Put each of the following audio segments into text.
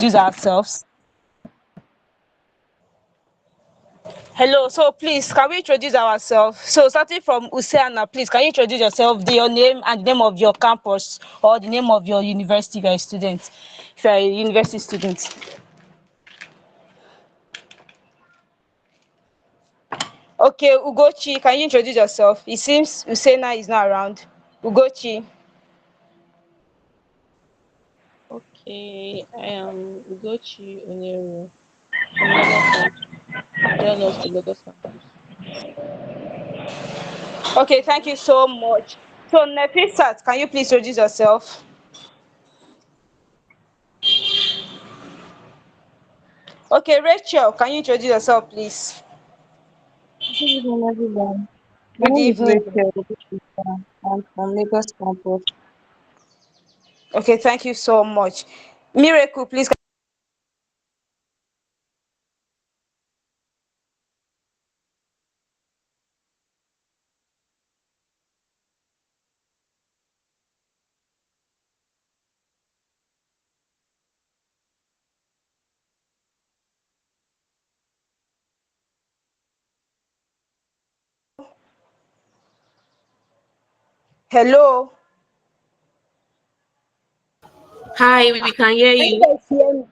Introduce ourselves. Hello, so please, can we introduce ourselves? So starting from Usiana, please, can you introduce yourself, your name and the name of your campus or the name of your university if you're a student, if you're a university student. Okay, Ugochi, can you introduce yourself? It seems Usaina is not around. Ugochi. Okay, I am Ugochi Onyero from Lagos campus, jealous to Lagos campus. Okay, thank you so much. So Nefisat, can you please introduce yourself? Okay, Rachel, can you introduce yourself, please? Good evening, everyone. My Good name is evening. Rachel. I'm from Lagos campus. Okay, thank you so much. Miracle, please. Hello. Hi, we can hear Can you you. guys hear me?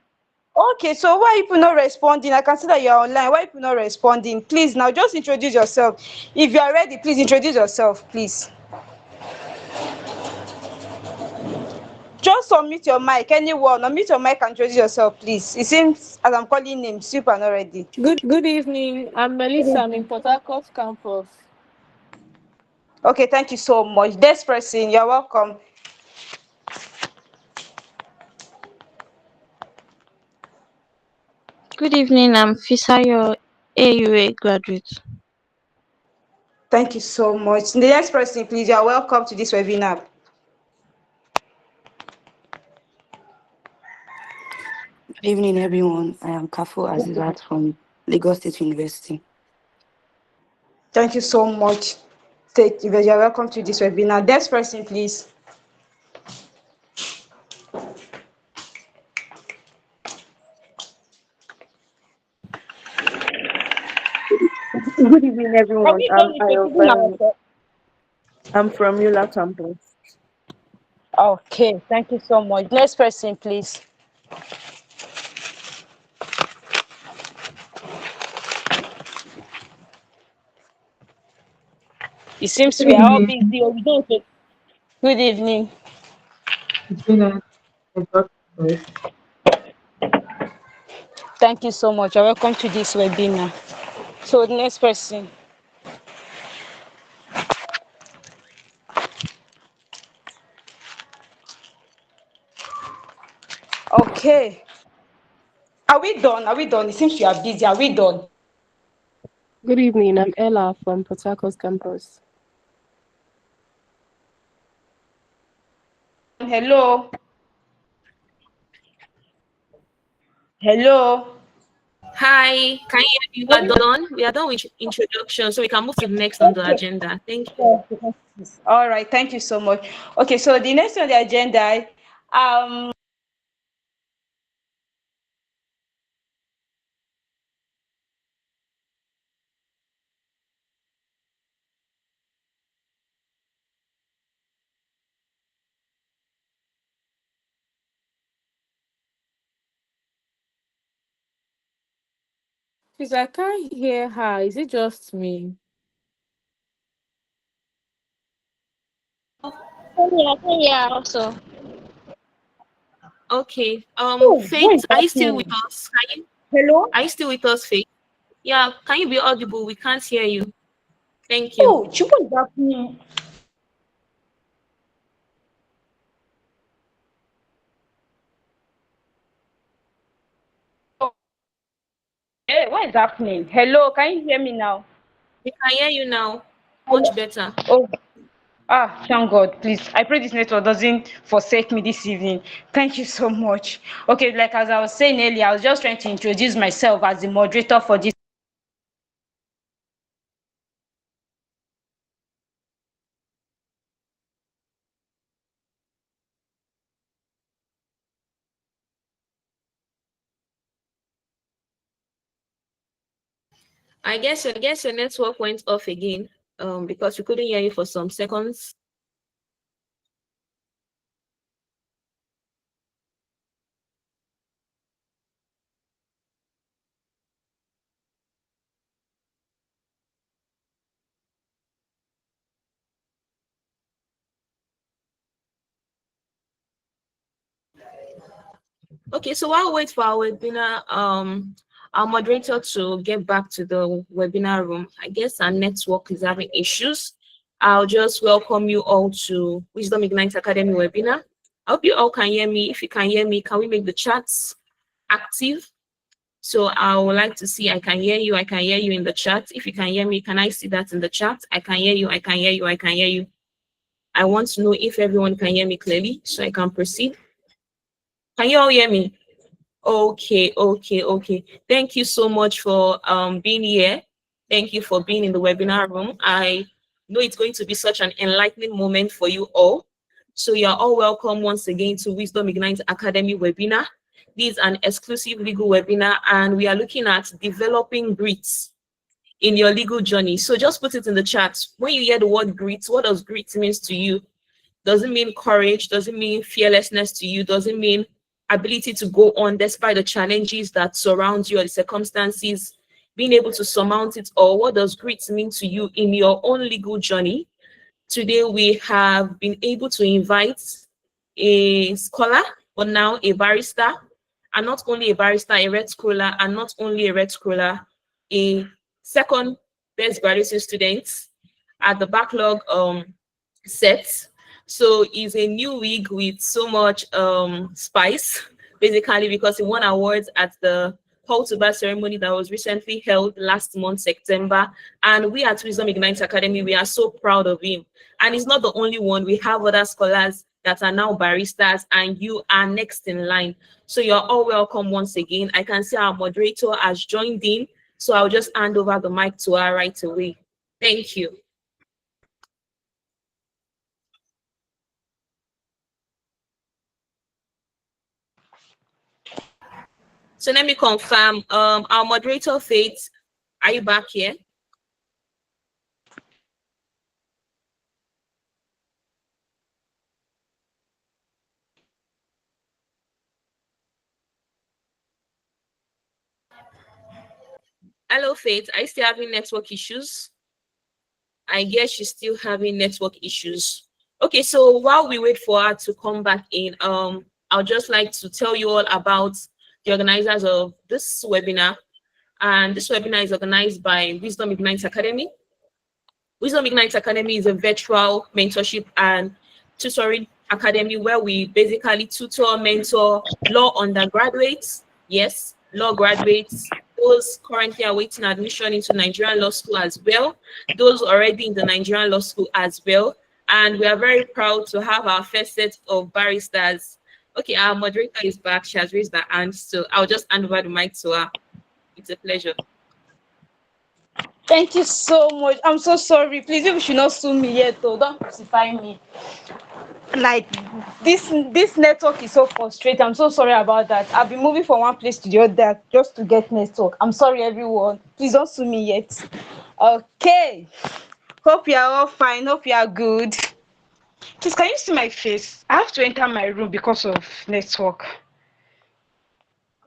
Okay, so why are people not responding? I can see that you're online. Why are people not responding? Please now just introduce yourself. If you are ready, please introduce yourself, please. Just unmute your mic, anyone. Unmute your mic and introduce yourself, please. It seems as I'm calling names, people are not ready. Good evening. I'm Melissa. I'm in Port-Harcourt campus. Okay, thank you so much. This person, you're welcome. Good evening, I'm Fisayo, AUA graduate. Thank you so much. The next person, please, you are welcome to this webinar. Good evening, everyone. I am Kafo Azizat from Lagos State University. Thank you so much. You are welcome to this webinar. Next person, please. Good evening, Are everyone. we done with introducing ourselves? I'm from Yola campus. Okay, thank you so much. Next person, please. It seems Good we are all evening. busy. We don't. Good evening. Gina. I got this. Thank you so much. You're welcome to this webinar. So the next person. Okay. Are we done? Are we done? It seems you are busy. Are we done? Good evening. I'm Ella from Port-Harcourt campus. Hello. Hello. Hi, can you hear me? We are done. We are done with introduction, so we can move to the next on the Okay. agenda. Thank you. All right. Thank you so much. Okay. So the next on the agenda, um, Please, I can't hear her. Is it just me? Yeah, yeah, also. Okay. oh, what is Faith, are you still with happening? us? Hello. Are you still with us, Faith? Yeah. Can you be audible? We can't hear you. Thank you. Oh, what is happening? Oh, hey, what is happening? Hello. Can you hear me now? We can hear you now. Hello. Much better. Oh, thank God, please. I pray this network doesn't forsake me this evening. Thank you so much. Okay, like as I was saying earlier, I was just trying to introduce myself as the moderator for this. I guess your network went off again. Because we couldn't hear you for some seconds. Okay, so while we wait for our webinar, our moderator to get back to the webinar room, I guess our network is having issues. I'll just welcome you all to Wisdom Ignite Academy webinar. I hope you all can hear me. If you can hear me, can we make the chats active? So I would like to see, I can hear you in the chat. If you can hear me, can I see that in the chat? I can hear you, I can hear you, I can hear you. I want to know if everyone can hear me clearly so I can proceed. Can you all hear me? Okay. Thank you so much for being here. Thank you for being in the webinar room. I know it's going to be such an enlightening moment for you all. So you're all welcome once again to Wisdom Ignite Academy webinar. This is an exclusive legal webinar, and we are looking at developing grit in your legal journey. So just put it in the chat. When you hear the word grit, what does grit means to you? Does it mean courage? Does it mean fearlessness to you? Does it mean ability to go on despite the challenges that surround you or the circumstances, being able to surmount it all? What does grit mean to you in your own legal journey? Today, we have been able to invite a scholar, but now a barrister, and not only a barrister, a red scholar, and not only a red scholar, a second best graduate student at the Backlog set. So he's a new wig with so much spice, basically because he won awards at the Call to Bar ceremony that was recently held last month, September. And we at Wisdom Ignite Academy, we are so proud of him. And he's not the only one. We have other scholars that are now baristas, and you are next in line. So you're all welcome once again. I can see our moderator has joined in. So I'll just hand over the mic to her right away. Thank you. So let me confirm. Our moderator, Faith, are you back here? Hello, Faith. Are you still having network issues? I guess she's still having network issues. Okay, so while we wait for her to come back in, I'll just like to tell you all about the organizers of this webinar. And this webinar is organized by Wisdom Ignite Academy. Wisdom Ignite Academy is a virtual mentorship and tutoring academy where we basically tutor, mentor law undergraduates, yes, law graduates, those currently awaiting admission into Nigerian law school as well, those already in the Nigerian law school as well. And we are very proud to have our first set of barristers. Okay, our moderator is back. She has raised her hand, so I'll just hand over the mic to her. It's a pleasure. Thank you so much. I'm so sorry. Please, you should not sue me yet, though. Don't crucify me. Like this network is so frustrating. I'm so sorry about that. I've been moving from one place to the other just to get network. I'm sorry, everyone. Please don't sue me yet. Okay. Hope you are all fine. Hope you are good. Please, can you see my face? I have to enter my room because of network.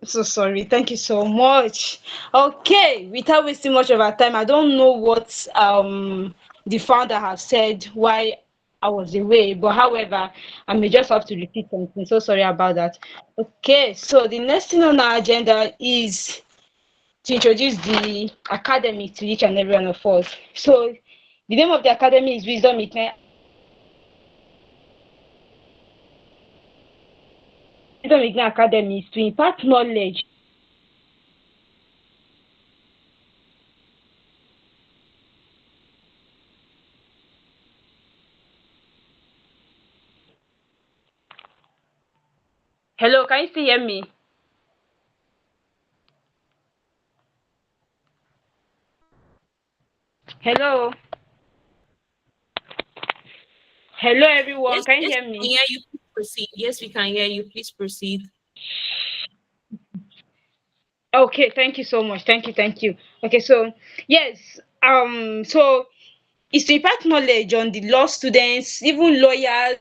I'm so sorry. Thank you so much. Okay, without wasting much of our time, I don't know what the founder has said why I was away, but however, I may just have to repeat something. So sorry about that. Okay, so the next thing on our agenda is to introduce the academy to each and every one of us. So the name of the academy is Wisdom Ignite. Wisdom Ignite Academy is to impart knowledge. Hello, can you still hear me? Hello. Hello, everyone. Yes, Can you yes, hear we can me? hear you. Please proceed. Yes, we can hear you. Please proceed. Okay, thank you so much. Thank you. Okay, so yes, so it's to impart knowledge on the law students, even lawyers,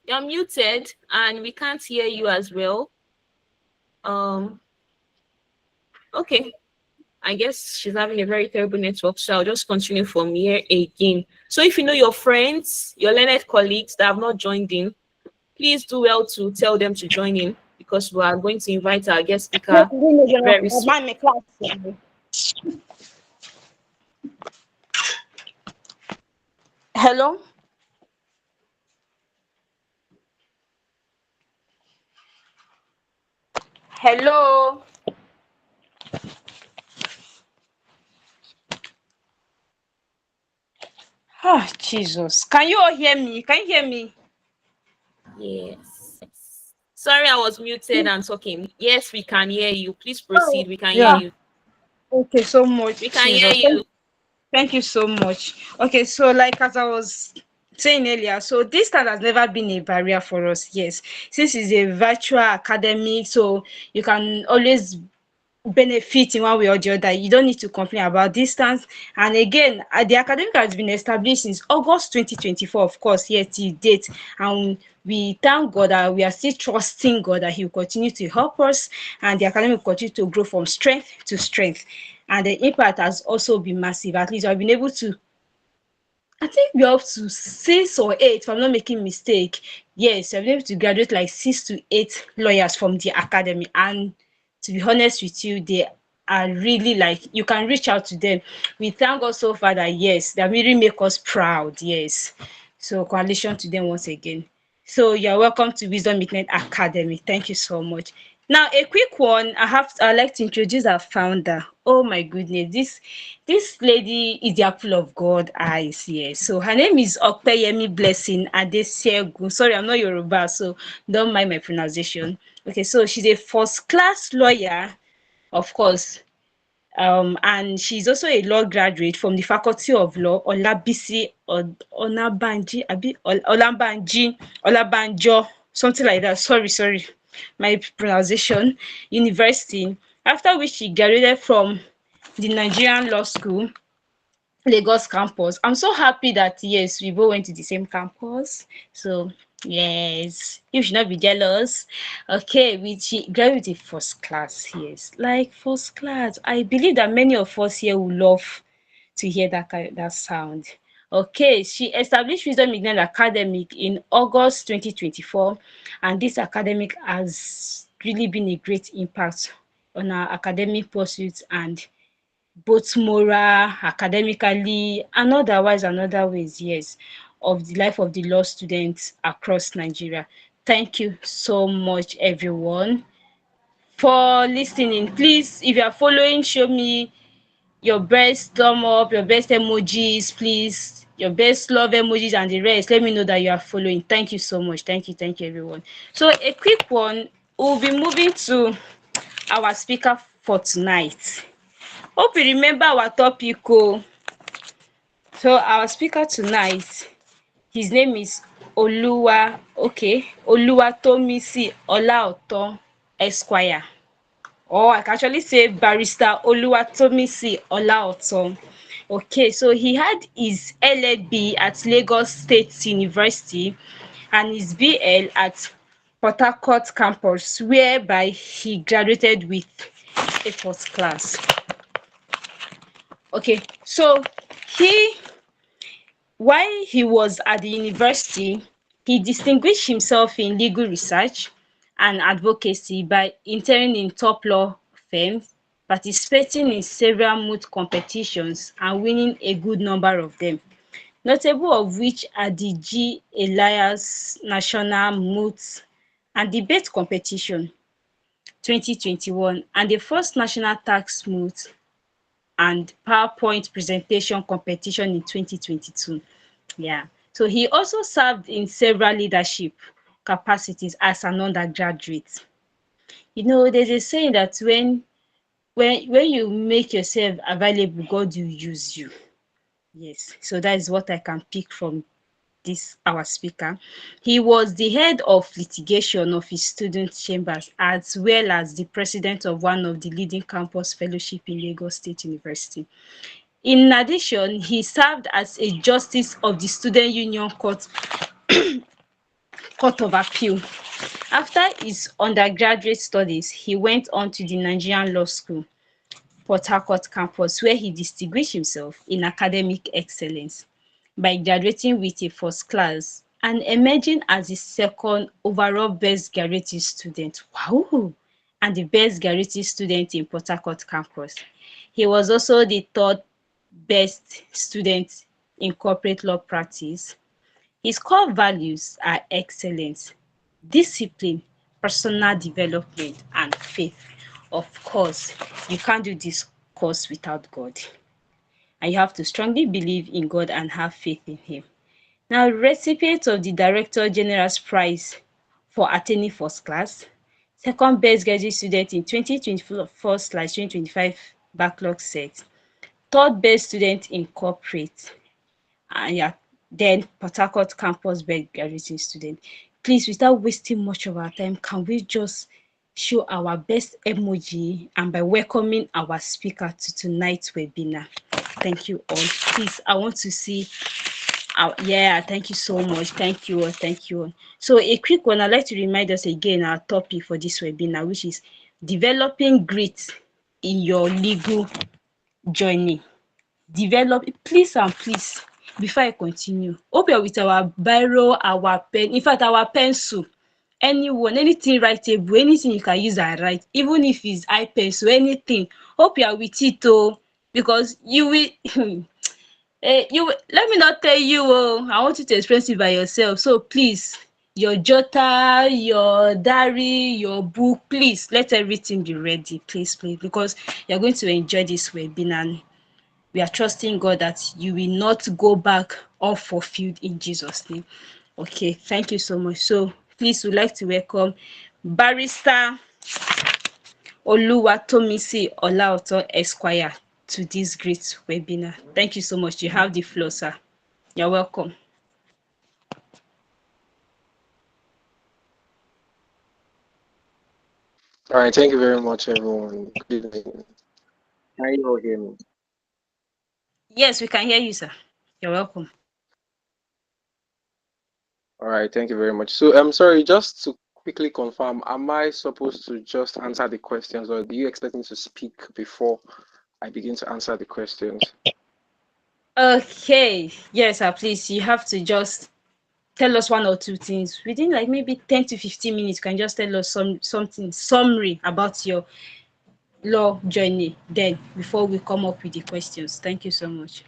You're muted and we can't hear you as well. Um, okay. I guess she's having a very terrible network, so I'll just continue from here again. So if you know your friends, your learned colleagues that have not joined in, please do well to tell them to join in because we are going to invite our guest speaker very soon. my class. Hello. Hello. Ah, Jesus. Can you all hear me? Can you hear me? Yes. Sorry, I was muted and talking. Yes, we can hear you. Please Oh, proceed. We can hear yeah. you. Okay, so much. We can hear Jesus. you. Thank you so much. Okay, so like as I was saying earlier, so distance has never been a barrier for us. Yes, since it's a virtual academic, so you can always benefit in one way or the other. You don't need to complain about distance. And again, the academic has been established since August 2024, of course, yet till date. And we thank God that we are still trusting God that He will continue to help us and the academy will continue to grow from strength to strength. And the impact has also been massive. At least I've been able to, I think we're up to 6 or 8, if I'm not making mistake. Yes, I've been able to graduate like 6 to 8 lawyers from the academy. And to be honest with you, they are really like you can reach out to them. We thank God so far that yes, they really make us proud. Yes. So congratulations to them once again. So you're welcome to Wisdom Midnight Academy. Thank you so much. Now, a quick one. I'd like to introduce our founder. Oh my goodness, this lady is the apple of God eyes. Yes. So her name is Opeyemi Blessing Adesegun. Sorry, I'm not Yoruba, so don't mind my pronunciation. Okay, so she's a first class lawyer, of course. And she's also a law graduate from the Faculty of Law, Olabisi Onabanji, Olabanjo, something like that. Sorry, my pronunciation. University. After which she graduated from the Nigerian Law School, Lagos campus. I'm so happy that yes, we both went to the same campus. So yes, you should not be jealous. Okay, we she graduated first class. Yes, like first class. I believe that many of us here would love to hear that sound. Okay, she established Wisdom Ignite Academic in August 2024, and this academic has really been a great impact on our academic pursuits and both moral, academically, and otherwise and other ways, yes, of the life of the law students across Nigeria. Thank you so much, everyone, for listening. Please, if you are following, show me your best thumb up, your best emojis, please, your best love emojis and the rest. Let me know that you are following. Thank you so much. Thank you, everyone. So a quick one, we'll be moving to our speaker for tonight. Hope you remember our topic. Oh. So our speaker tonight, his name is Oluwatomisin Olaotan Esquire. Or I can actually say Barrister Oluwatomisin Olaotan. Okay, so he had his LLB at Lagos State University and his BL at Port-Harcourt campus, whereby he graduated with a first class. Okay, so he while he was at the university, he distinguished himself in legal research and advocacy by interning in top law firms, participating in several moot competitions and winning a good number of them, notable of which are the G. Elias National Moot and Debate Competition 2021 and the first National Tax Moot and PowerPoint presentation competition in 2022. Yeah. So he also served in several leadership capacities as an undergraduate. There's a saying that when you make yourself available, God will use you. Yes, so that is what I can pick from this our speaker. He was the head of litigation of his student chambers, as well as the president of one of the leading campus fellowship in Lagos State University. In addition, he served as a justice of the Student Union Court of Appeal. After his undergraduate studies, he went on to the Nigerian Law School, Port-Harcourt campus, where he distinguished himself in academic excellence by graduating with a first class and emerging as the second overall best graduating student. Wow! And the best graduating student in Port-Harcourt campus. He was also the third best student in corporate law practice. His core values are excellence, discipline, personal development, and faith. Of course, you can't do this course without God. And you have to strongly believe in God and have faith in Him. Now, recipient of the Director General's Prize for attaining first class, second best graduate student in 2024/2025 backlog set, third best student in corporate, and yeah, then Port Harcourt campus best graduating student. Please, without wasting much of our time, can we just show our best emoji and by welcoming our speaker to tonight's webinar? Thank you all. Please, I want to see. Yeah, thank you so much. Thank you all. Thank you all. So a quick one, I'd like to remind us again our topic for this webinar, which is developing grit in your legal journey. Please and please, before I continue, hope you're with our biro, our pen, in fact, our pencil. Anyone, anything writable, anything you can use and write, even if it's eye pencil, anything. Hope you are with it, because you will. Let me not tell you, I want you to experience it by yourself. So please, your jotter, your diary, your book, please let everything be ready, please, because you're going to enjoy this webinar. And we are trusting God that you will not go back unfulfilled in Jesus' name. Okay, thank you so much. So please, we'd like to welcome Barrister Oluwatomisin Olaotan Esquire to this great webinar. Thank you so much. You have the floor, sir. You're welcome. All right, thank you very much, everyone. Good evening. Can you all hear me? Yes, we can hear you, sir. You're welcome. All right, thank you very much. So I'm sorry, just to quickly confirm, am I supposed to just answer the questions, or do you expect me to speak before I begin to answer the questions? Okay. Yes, sir, please. You have to just tell us one or two things within like maybe 10 to 15 minutes. You can just tell us something summary about your law journey then before we come up with the questions. Thank you so much.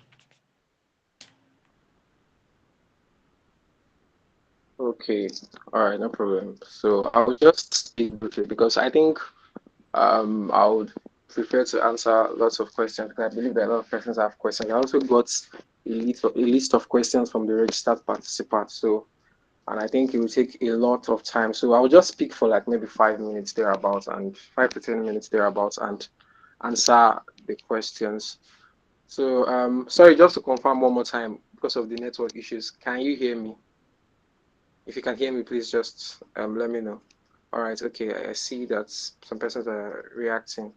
Okay, all right, no problem. So I'll just speak briefly because I think I would prefer to answer lots of questions because I believe that a lot of persons have questions. I also got a list of questions from the registered participants. So, and I think it will take a lot of time. So I'll just speak for like maybe 5 minutes thereabouts and 5 to 10 minutes thereabouts and answer the questions. So sorry, just to confirm one more time because of the network issues. Can you hear me? If you can hear me, please just let me know. All right, okay, I see that some persons are reacting.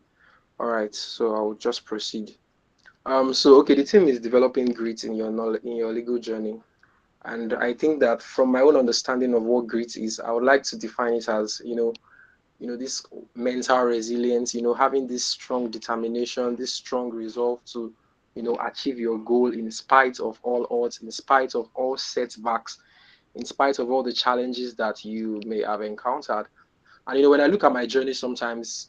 All right, so I'll just proceed. So okay, the theme is developing grit in your knowledge, in your legal journey. And I think that from my own understanding of what grit is, I would like to define it as, this mental resilience, having this strong determination, this strong resolve to, achieve your goal in spite of all odds, in spite of all setbacks, in spite of all the challenges that you may have encountered. And when I look at my journey sometimes,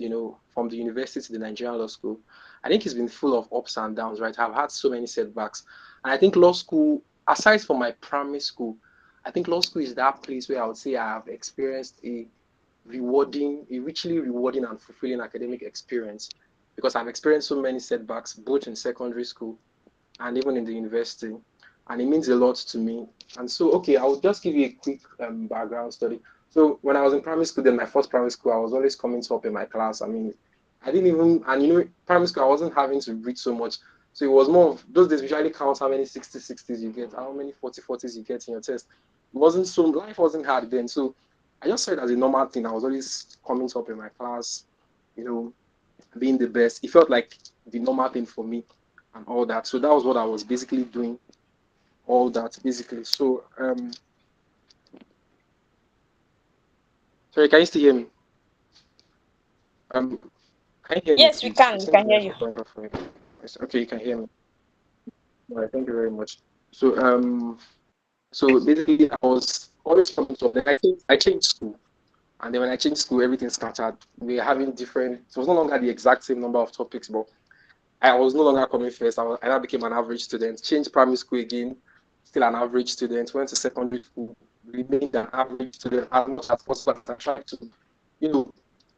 from the university to the Nigerian law school, I think it's been full of ups and downs, right? I've had so many setbacks. And I think law school, aside from my primary school, I think law school is that place where I would say I have experienced a richly rewarding and fulfilling academic experience because I've experienced so many setbacks, both in secondary school and even in the university. And it means a lot to me. And so, okay, I'll just give you a quick background story. So when I was in primary school, then my first primary school, I was always coming top in my class. I mean, I didn't even, and primary school, I wasn't having to read so much. So it was more of those days, we usually count how many 60s you get, how many 40s you get in your test. It wasn't so, life wasn't hard then. So I just saw it as a normal thing. I was always coming top in my class, you know, being the best. It felt like the normal thing for me and all that. So that was what I was basically doing, all that basically. So, sorry, can you still hear me? Um, can you hear me, Yes, we please? can. It We seems can the hear network you. is going off for me. Yes, okay, you can hear me. All right, thank you very much. So, so basically, I was always coming to. Then I changed school, and then when I changed school, everything scattered. We were having different. It was no longer the exact same number of topics, but I was no longer coming first. I now became an average student. Changed primary school again, still an average student. Went to secondary school, remained an average student as much as possible. I tried to, you know,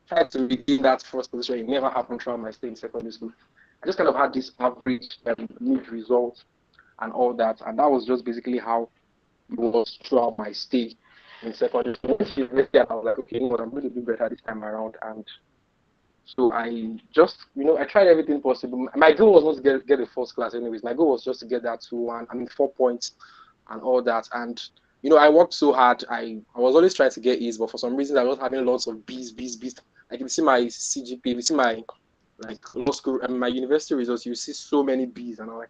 try to regain that first position. It never happened throughout my stay in secondary school. I just kind of had this average mid result and all that, and that was just basically how it was throughout my stay in secondary school. I was like, okay, you know what, I'm going to do better this time around, and so I just, I tried everything possible. My goal was not to get a first class, anyways. My goal was just to get that 2-1, 4 points and all that. And, I worked so hard. I was always trying to get A's, but for some reason, I was having lots of B's, B's, B's. Like, if you see my CGP, if you see my, like, law school, my university results, you see so many B's. And I'm like,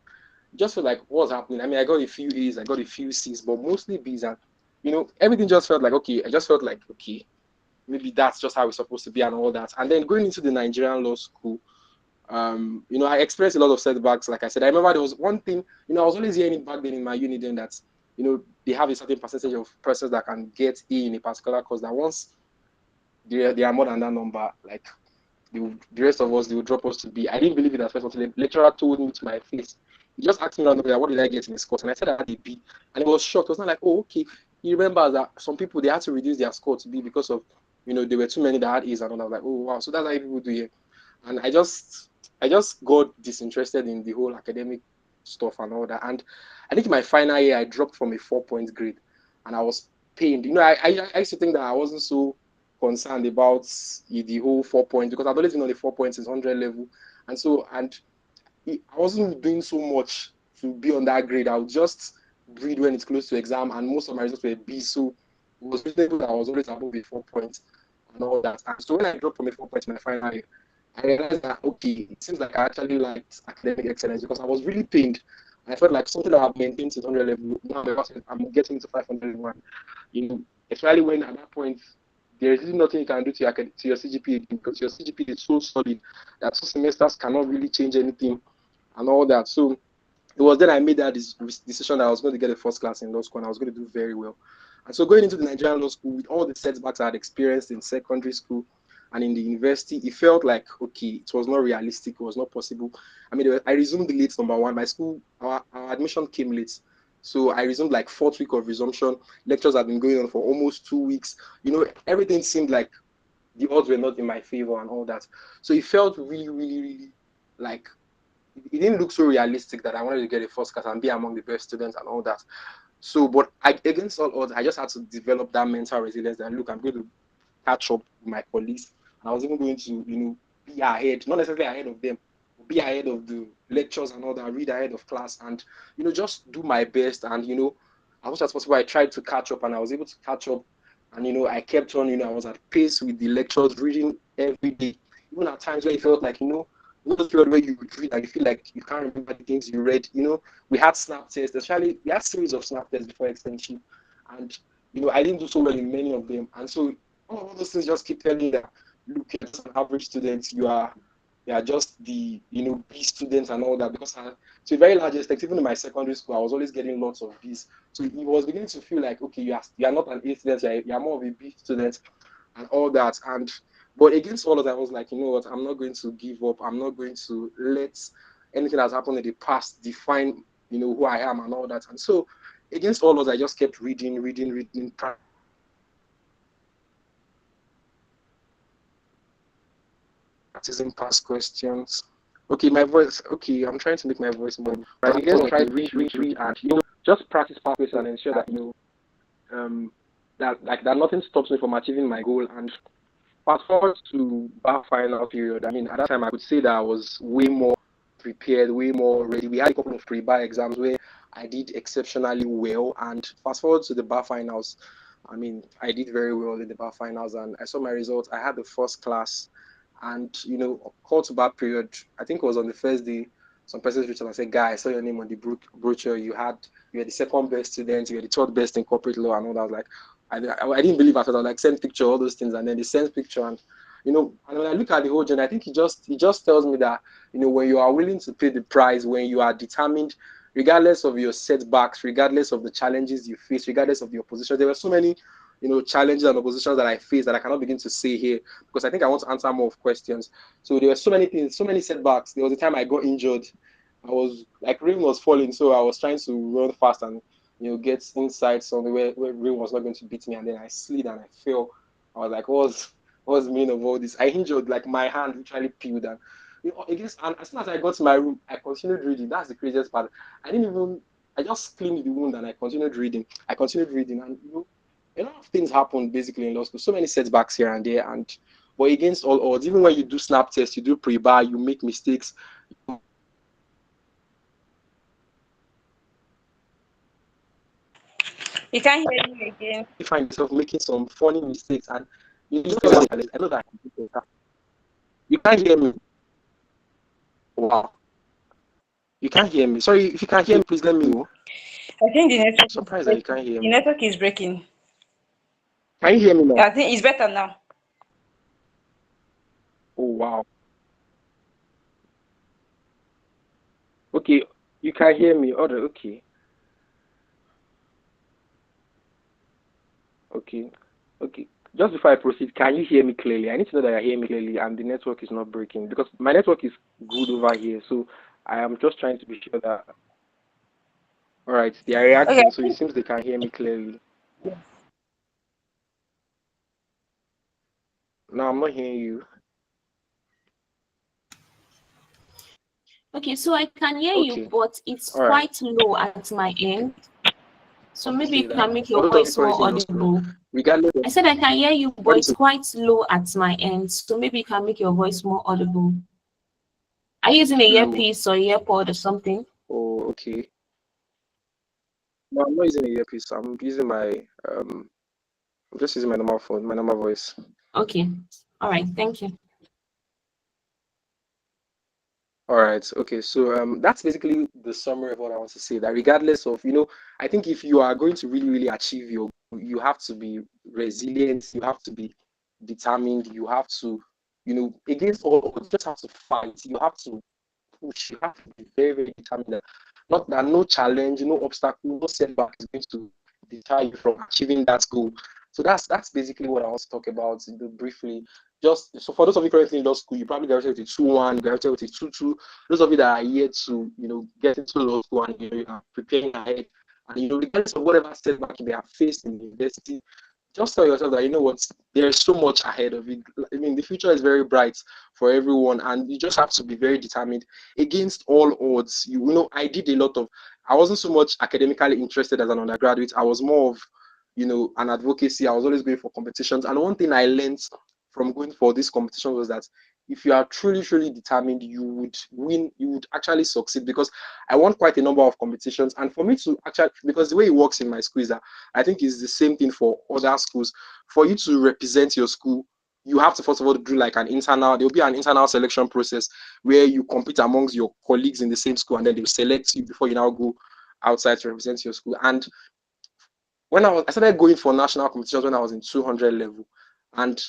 just feel like, what's happening? I mean, I got a few A's, I got a few C's, but mostly B's. And, everything just felt like, okay, I just felt like, okay, maybe that's just how it's supposed to be and all that. And then going into the Nigerian law school, I experienced a lot of setbacks. Like I said, I remember there was one thing, I was always hearing it back then in my uni then that, they have a certain percentage of persons that can get A in a particular course that once they are more than that number, like the rest of us, they will drop us to B. I didn't believe it at first until the lecturer told me to my face. He just asked me randomly, what did I get in this course? And I said I had a B. And it was shocked. It was not like, oh, okay. He remembers that some people, they had to reduce their score to B because of, there were too many that had A's and all. I was like, oh, wow. So that's how people do it. And I just got disinterested in the whole academic stuff and all that. And I think in my final year, I dropped from a 4-point grade. And I was pained. I used to think that I wasn't so concerned about the whole 4 points because I'd always been on the 4 points is 100 level. And I wasn't doing so much to be on that grade. I would just read when it's close to exam, and most of my results were B. So it was reasonable that I was always above a 4 points and all that. And so when I dropped from a 4 points in my final year, I realized that, okay, it seems like I actually liked academic excellence because I was really pained. I felt like something that I've maintained to 100 level, now I'm getting to 501. Especially when at that point, there is really nothing you can do to your CGPA because your CGPA is so solid that 2 semesters cannot really change anything and all that. So it was then I made that decision that I was going to get a first class in law school and I was going to do very well. And so going into the Nigerian law school with all the setbacks I had experienced in secondary school and in the university, it felt like, okay, it was not realistic, it was not possible. I mean, I resumed late, number one. My school, our admission came late. So I resumed like 4th week of resumption. Lectures had been going on for almost 2 weeks. Everything seemed like the odds were not in my favor and all that. So it felt really, really, really like it didn't look so realistic that I wanted to get a first class and be among the best students and all that. So, but against all odds, I just had to develop that mental resilience that, look, I'm going to catch up with my colleagues. And I was even going to, be ahead, not necessarily ahead of them, but be ahead of the lectures and all that, read ahead of class and, just do my best. And, as much as possible, I tried to catch up and I was able to catch up. And, I kept on, I was at pace with the lectures, reading every day. Even at times where it felt like, those period where you would read and you feel like you can't remember the things you read. We had snap tests, especially we had series of snap tests before extension. And, I didn't do so well in many of them. And so all of those things just keep telling you that, look, you're just an average student, you are just the B students and all that. Because to a very large extent, even in my secondary school, I was always getting lots of B's. So it was beginning to feel like, okay, you are not an A student, you are more of a B student and all that. But against all of that, I was like, you know what, I'm not going to give up. I'm not going to let anything that's happened in the past define, who I am and all that. And so against all of that, I just kept reading, practicing past questions. Okay, my voice. Okay, I'm trying to make my voice more. But again, try to read, and just practice past questions and ensure that that nothing stops me from achieving my goal. And fast forward to bar final period. I mean, at that time, I could say that I was way more prepared, way more ready. We had a couple of pre-bar exams where I did exceptionally well. And fast forward to the bar finals. I mean, I did very well in the bar finals, and I saw my results. I had the first class, and call to bar period. I think it was on the first day. Some persons reached out and said, "Guy, I saw your name on the brochure. You were the second best student. You were the third best in corporate law." And all that. I was like, I didn't believe at all. I was like, send picture, all those things, and then they sent picture, and and when I look at the whole journey, I think it just tells me that when you are willing to pay the price, when you are determined, regardless of your setbacks, regardless of the challenges you face, regardless of the opposition. There were so many challenges and oppositions that I faced that I cannot begin to say here because I think I want to answer more of questions. So there were so many things, so many setbacks. There was a time I got injured. I was like rain was falling, so I was trying to run fast and get inside somewhere where rain was not going to beat me, and then I slid and I fell. I was like, what's the meaning of all this? I injured, like my hand literally peeled, and and as soon as I got to my room, I continued reading. That's the craziest part. I just cleaned the wound and I continued reading. And a lot of things happened basically in law school. So many setbacks here and there, but against all odds, even when you do snap tests, you do pre-bar, you make mistakes. You can't hear me again. You find yourself making some funny mistakes, and I know that you can't hear me. Wow, you can't hear me. Sorry, if you can't hear me, please let me know. I think the I'm network is surprised that you breaking. can't hear The me. network is breaking. Can you hear me now? Yeah, I think it's better now. Oh wow. Okay, you can hear me. All right, okay. Okay. Okay. Just before I proceed, can you hear me clearly? I need to know that you hear me clearly and the network is not breaking because my network is good over here. So I am just trying to be sure that. All right, they are Okay. reacting. So it seems they can hear me clearly. No, I'm not hearing you. Okay, so I can hear you, Okay. but it's All right. quite low at my end. So maybe Say you that. can make For your those of you voice more currently in law school, audible. regardless of I said I can hear you, but what it's is quite low at my end. So maybe you can make your voice more audible. Are you using a low. earpiece or earpod or something? Oh, okay. No, I'm not using a earpiece. I'm just using my normal phone, my normal voice. Okay. All right. Thank you. All right. Okay. So that's basically the summary of what I want to say. That regardless of, I think if you are going to really, really achieve your goal, you have to be resilient. You have to be determined. You have to, against all odds, you just have to fight. You have to push. You have to be very, very determined. Not that no challenge, no obstacle, no setback is going to deter you from achieving that goal. So that's basically what I want to talk about briefly. Just so for those of you currently in law school, you probably graduated with a 2-1, graduated with a 2-2. Those of you that are yet to, get into law school and you are preparing ahead, and regardless of whatever setback they have faced in the university, just tell yourself that what, there's so much ahead of it. I mean, the future is very bright for everyone, and you just have to be very determined against all odds. I did a lot of. I wasn't so much academically interested as an undergraduate. I was more of, an advocacy. I was always going for competitions, and one thing I learned from going for this competition was that if you are truly, truly determined, you would win. You would actually succeed because I won quite a number of competitions, and for me to actually, because the way it works in my school is that I think it's the same thing for other schools. For you to represent your school, you have to first of all do like there'll be an internal selection process where you compete amongst your colleagues in the same school, and then they'll select you before you now go outside to represent your school. And I started going for national competitions when I was in 200 level, and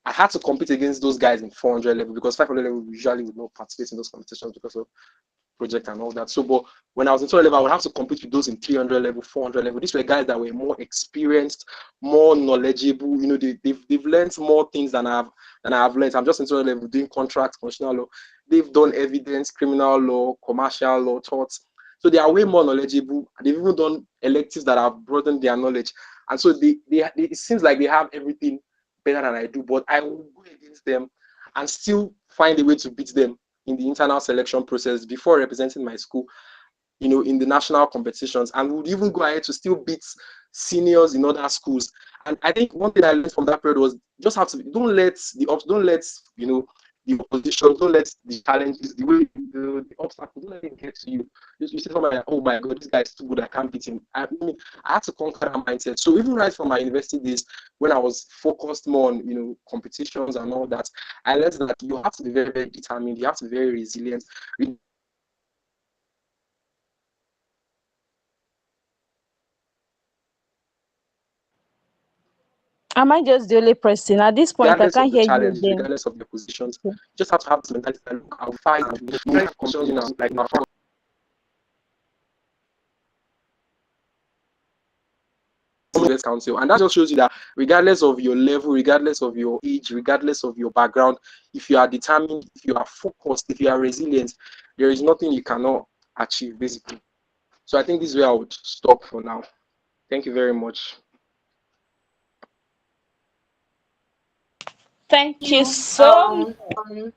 I had to compete against those guys in 400 level because 500 level usually would not participate in those competitions because of project and all that. So, but when I was in 200 level, I would have to compete with those in 300 level, 400 level. These were guys that were more experienced, more knowledgeable. They've learned more things than I've learned. I'm just in 200 level doing contracts, constitutional law. They've done evidence, criminal law, commercial law, torts. So they are way more knowledgeable. They've even done electives that have broadened their knowledge. And so it seems like they have everything better than I do. But I will go against them and still find a way to beat them in the internal selection process before representing my school. in the national competitions, and would even go ahead to still beat seniors in other schools. And I think one thing I learned from that period was just have to don't let the opposition, don't let the challenges, the obstacles, don't let it get to you. You say something like, oh my God, this guy is too good, I can't beat him. I mean, I had to conquer that mindset. So even right from my university days, when I was focused more on competitions and all that, I learned that you have to be very, very determined, you have to be very resilient. Am I just the only person? At this point, I Regardless of can't the hear you challenges, again. regardless of your positions, you just have to have this mentality that look, I'll fight and like my council. And that just shows you that regardless of your level, regardless of your age, regardless of your background, if you are determined, if you are focused, if you are resilient, there is nothing you cannot achieve, basically. So I think this is where I would stop for now. Thank you very much. Thank you You. so much.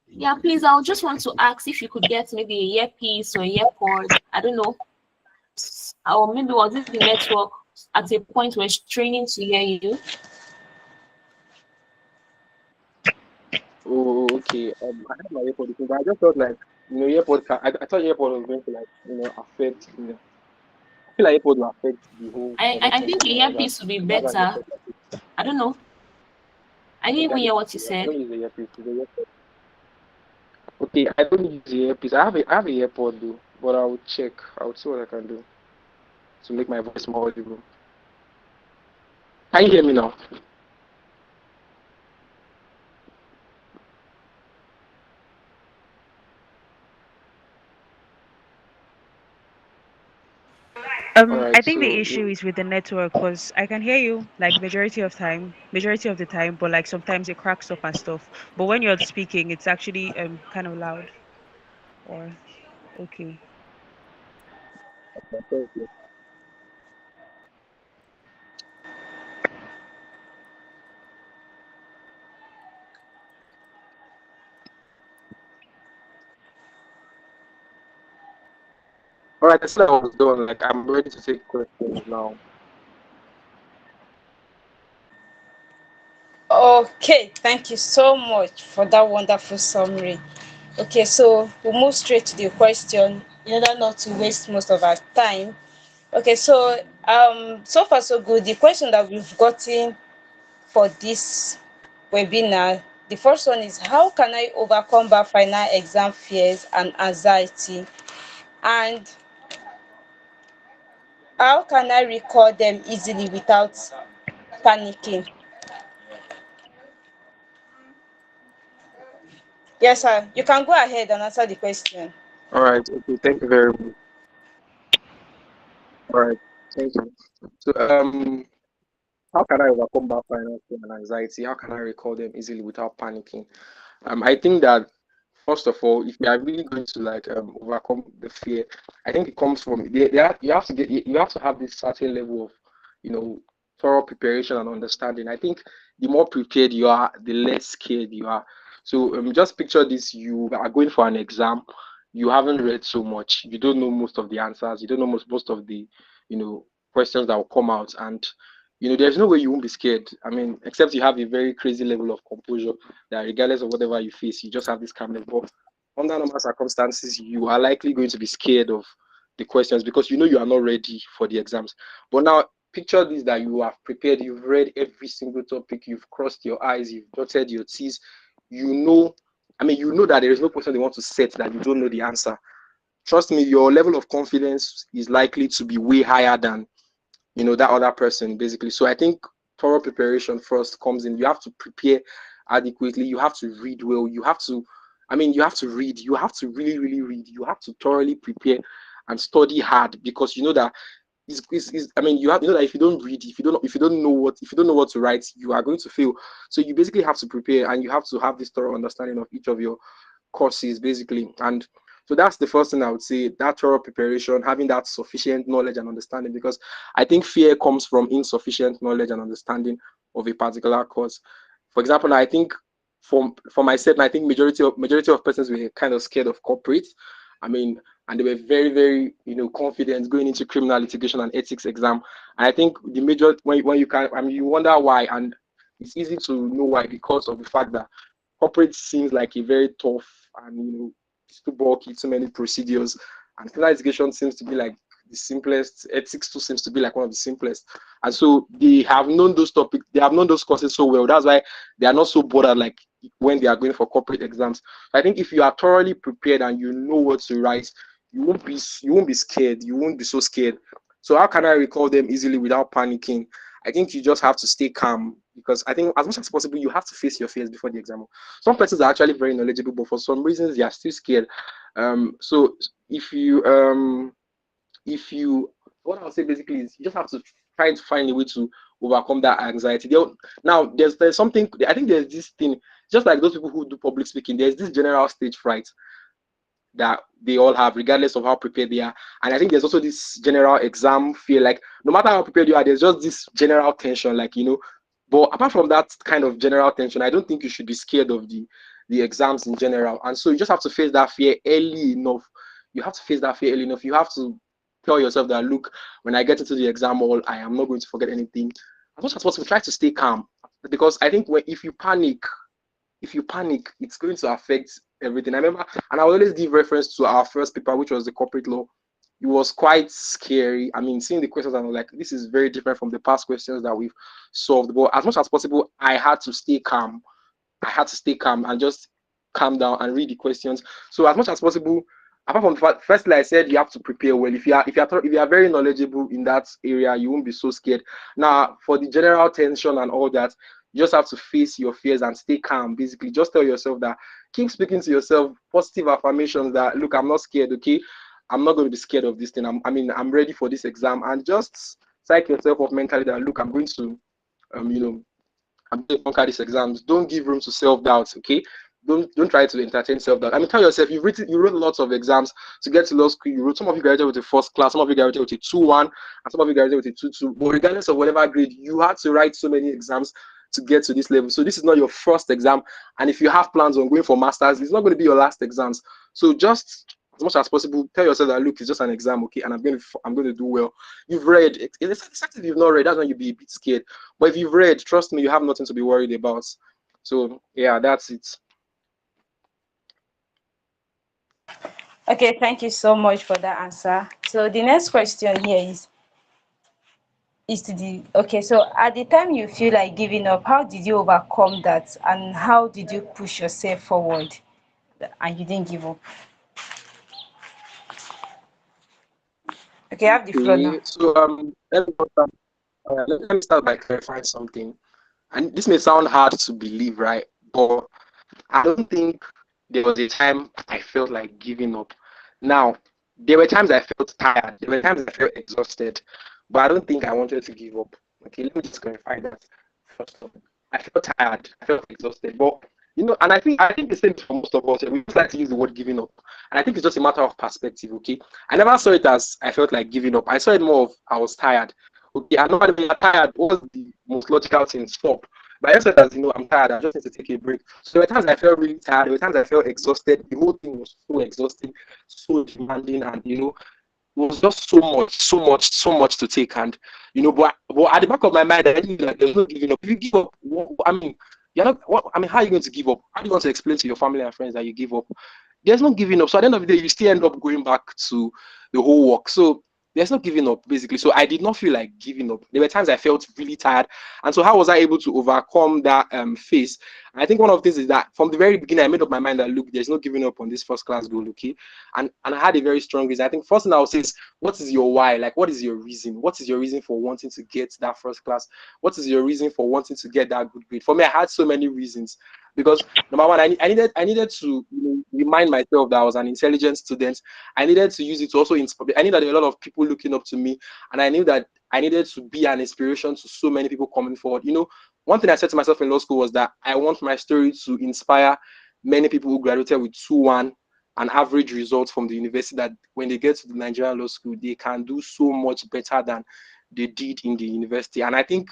Yeah, please, I would just want to ask if you could get maybe a earpiece or a earpod. I don't know. Or maybe was it the network at a point where straining to hear you? Oh, okay. I had my earpod, but I just thought like, earpod. I thought earpod was going to like, affect. I feel like earpod will affect the whole I think conversation a and all that. earpiece would be So that's why I just better. thought, I don't know. I didn't okay, even hear what you I said. don't use the earpiece. Okay, I don't use the earpiece. I have a earpod though, but I will check. I will see what I can do to make my voice more audible. Can you hear me now? All I right, think the so issue is with the network because I can hear you like majority of the time, but like sometimes it cracks up and stuff. But when you're speaking, it's actually kind of loud or okay. all right, I said I was done. Like I'm ready to take questions now. Okay, thank you so much for that wonderful summary. Okay, so we'll move straight to the question in order not to waste most of our time. Okay, so so far so good. The question that we've gotten for this webinar, the first one is, how can I overcome my final exam fears and anxiety? And how can I record them easily without panicking? Yes, sir. You can go ahead and answer the question. All right, okay, thank you very much. All right, thank you. So how can I overcome that financial and anxiety? How can I record them easily without panicking? I think that first of all, if you are really going to like overcome the fear, I think it comes from you have to have this certain level of thorough preparation and understanding. I think the more prepared you are, the less scared you are. So just picture this: you are going for an exam, you haven't read so much, you don't know most of the answers, you don't know most of the questions that will come out, and there's no way you won't be scared. I mean, except you have a very crazy level of composure that regardless of whatever you face, you just have this calmness. But under normal circumstances, you are likely going to be scared of the questions because you are not ready for the exams. But now picture this, that you have prepared, you've read every single topic, you've crossed your eyes, you've dotted your T's, that there is no question they want to set that you don't know the answer. Trust me, your level of confidence is likely to be way higher than that other person, basically. So I think thorough preparation first comes in. You have to prepare adequately, you have to read well, you have to read, you have to really, really read, you have to thoroughly prepare and study hard, because that you know that if you don't read, if you don't know what to write, you are going to fail. So you basically have to prepare, and you have to have this thorough understanding of each of your courses, basically. And so that's the first thing I would say, that thorough preparation, having that sufficient knowledge and understanding, because I think fear comes from insufficient knowledge and understanding of a particular course. For example, I think for myself, I think majority of persons were kind of scared of corporate. I mean, and they were very, very, confident going into criminal litigation and ethics exam. And I think the major when you can, I mean, you wonder why, and it's easy to know why because of the fact that corporate seems like a very tough and it's too bulky, too many procedures, and criminal litigation seems to be like the simplest. Ethics too seems to be like one of the simplest, and so they have known those topics, they have known those courses so well. That's why they are not so bothered like when they are going for corporate exams. I think if you are thoroughly prepared and you know what to write, you won't be scared. You won't be so scared. So how can I recall them easily without panicking? I think you just have to stay calm because I think as much as possible you have to face your fears before the exam. Some persons are actually very knowledgeable, but for some reasons they are still scared. So if you what I'll say basically is you just have to try to find a way to overcome that anxiety. Now there's something, I think there's this thing, just like those people who do public speaking, there's this general stage fright that they all have, regardless of how prepared they are. And I think there's also this general exam fear, like no matter how prepared you are, there's just this general tension, But apart from that kind of general tension, I don't think you should be scared of the exams in general. And so you just have to face that fear early enough. You have to face that fear early enough. You have to tell yourself that, look, when I get into the exam hall, I am not going to forget anything. As much as possible, try to stay calm. Because I think if you panic, it's going to affect everything. I remember, and I will always give reference to our first paper, which was the corporate law. It was quite scary. I mean, seeing the questions, I was like, this is very different from the past questions that we've solved. But as much as possible, I had to stay calm. And just calm down and read the questions. So as much as possible, apart from the fact, firstly, I said you have to prepare well. If you are very knowledgeable in that area, you won't be so scared. Now, for the general tension and all that, you just have to face your fears and stay calm. Basically, just tell yourself that, keep speaking to yourself positive affirmations that, look, I'm not scared, okay? I'm not going to be scared of this thing. I'm ready for this exam. And just psych yourself up mentally that, look, I'm going to, I'm going to conquer these exams. Don't give room to self-doubt, okay? Don't try to entertain self-doubt. I mean, tell yourself you wrote lots of exams to get to law school. Some of you graduated with a first class, some of you graduated with a 2-1, and some of you graduated with a 2-2. But regardless of whatever grade, you had to write so many exams to get to this level. So this is not your first exam. And if you have plans on going for masters, it's not going to be your last exams. So just as much as possible, tell yourself that, look, it's just an exam, okay, and I'm going to do well. You've read. It's if you've not read, that's when you'll be a bit scared. But if you've read, trust me, you have nothing to be worried about. So yeah, that's it. Okay, thank you so much for that answer. So the next question here is to the okay, so at the time you feel like giving up, how did you overcome that and how did you push yourself forward and you didn't give up? Okay, I have the floor now. Okay, so let me start by clarifying something. And this may sound hard to believe, right? But I don't think there was a time I felt like giving up. Now, there were times I felt tired. There were times I felt exhausted. But I don't think I wanted to give up. Okay, let me just clarify that first of all. I felt tired. I felt exhausted. But and I think the same for most of us. We just like to use the word giving up. And I think it's just a matter of perspective, okay? I never saw it as I felt like giving up. I saw it more of I was tired. Okay, I know when you're tired, what was the most logical thing? Stop. But I said as I'm tired, I just need to take a break. So there were times I felt really tired, there were times I felt exhausted. The whole thing was so exhausting, so demanding, and it was just so much, so much, so much to take. And but at the back of my mind, I knew that there's no giving up. If you give up, I mean, you're not. How are you going to give up? How do you want to explain to your family and friends that you give up? There's no giving up. So at the end of the day, you still end up going back to the whole work. So there's no giving up, basically. So I did not feel like giving up. There were times I felt really tired. And so how was I able to overcome that phase? I think one of the things is that from the very beginning, I made up my mind that, look, there's no giving up on this first class goal, okay? And I had a very strong reason. I think first thing I would say is, what is your why? Like, what is your reason? What is your reason for wanting to get that first class? What is your reason for wanting to get that good grade? For me, I had so many reasons. Because number one, I needed to remind myself that I was an intelligent student. I needed to use it to also inspire. I knew that there were a lot of people looking up to me, and I knew that I needed to be an inspiration to so many people coming forward. One thing I said to myself in law school was that I want my story to inspire many people who graduated with 2-1 and average results from the university, that when they get to the Nigerian law school, they can do so much better than they did in the university. And I think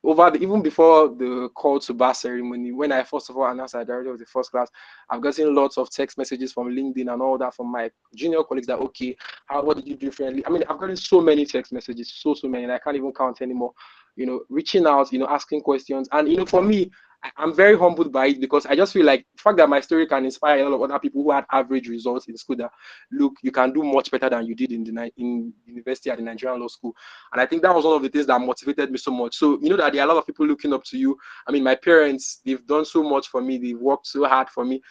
even before the call to bar ceremony, when I first of all announced that I already was the first class, I've gotten lots of text messages from LinkedIn and all that from my junior colleagues that, okay, what did you do differently? I mean, I've gotten so many text messages, so many, and I can't even count anymore. Reaching out, asking questions, and for me, I'm very humbled by it because I just feel like the fact that my story can inspire a lot of other people who had average results in school that, look, you can do much better than you did in university at the Nigerian law school. And I think that was one of the things that motivated me so much. So, that there are a lot of people looking up to you. I mean, my parents, they've done so much for me. They've worked so hard for me.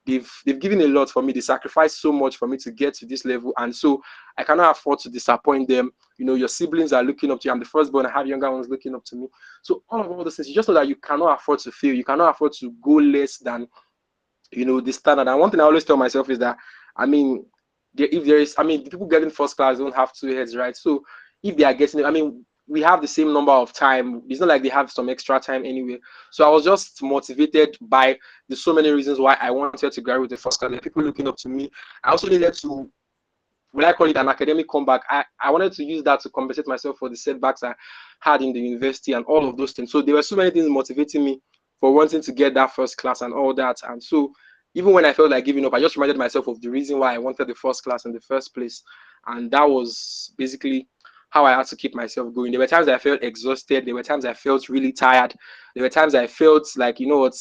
They've given a lot for me. They sacrificed so much for me to get to this level. And so I cannot afford to disappoint them. Your siblings are looking up to you. I'm the firstborn. I have younger ones looking up to me. So all those things, you just know that you cannot afford to fail. You cannot afford to go less than, the standard. And one thing I always tell myself is that, I mean, if there is, I mean, the people getting first class don't have two heads, right? So if they are getting it, I mean, we have the same number of time. It's not like they have some extra time anyway. So I was just motivated by the so many reasons why I wanted to graduate the first class. There are people looking up to me. I also needed to, will I call it an academic comeback? I wanted to use that to compensate myself for the setbacks I had in the university and all of those things. So there were so many things motivating me for wanting to get that first class and all that. And so even when I felt like giving up, I just reminded myself of the reason why I wanted the first class in the first place. And that was basically how I had to keep myself going. There were times I felt exhausted. There were times I felt really tired. There were times I felt like, what,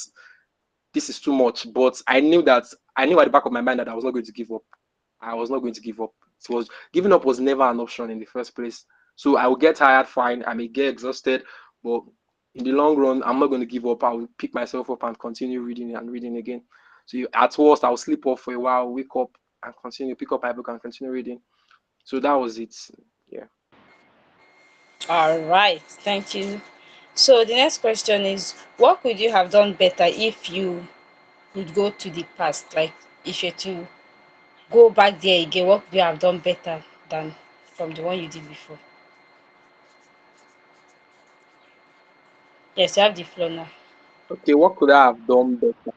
this is too much. But I knew at the back of my mind that I was not going to give up. I was not going to give up. Giving up was never an option in the first place. So I will get tired, fine. I may get exhausted, but in the long run, I'm not going to give up. I will pick myself up and continue reading and reading again. So at worst, I'll sleep off for a while, wake up and continue, pick up my book and continue reading. So that was it. Yeah. All right, thank you. So the next question is, what could you have done better if you would go to the past? Like, if you were to go back there again, what could you have done better than from the one you did before? Yes, you have the floor now. Okay, what could I have done better?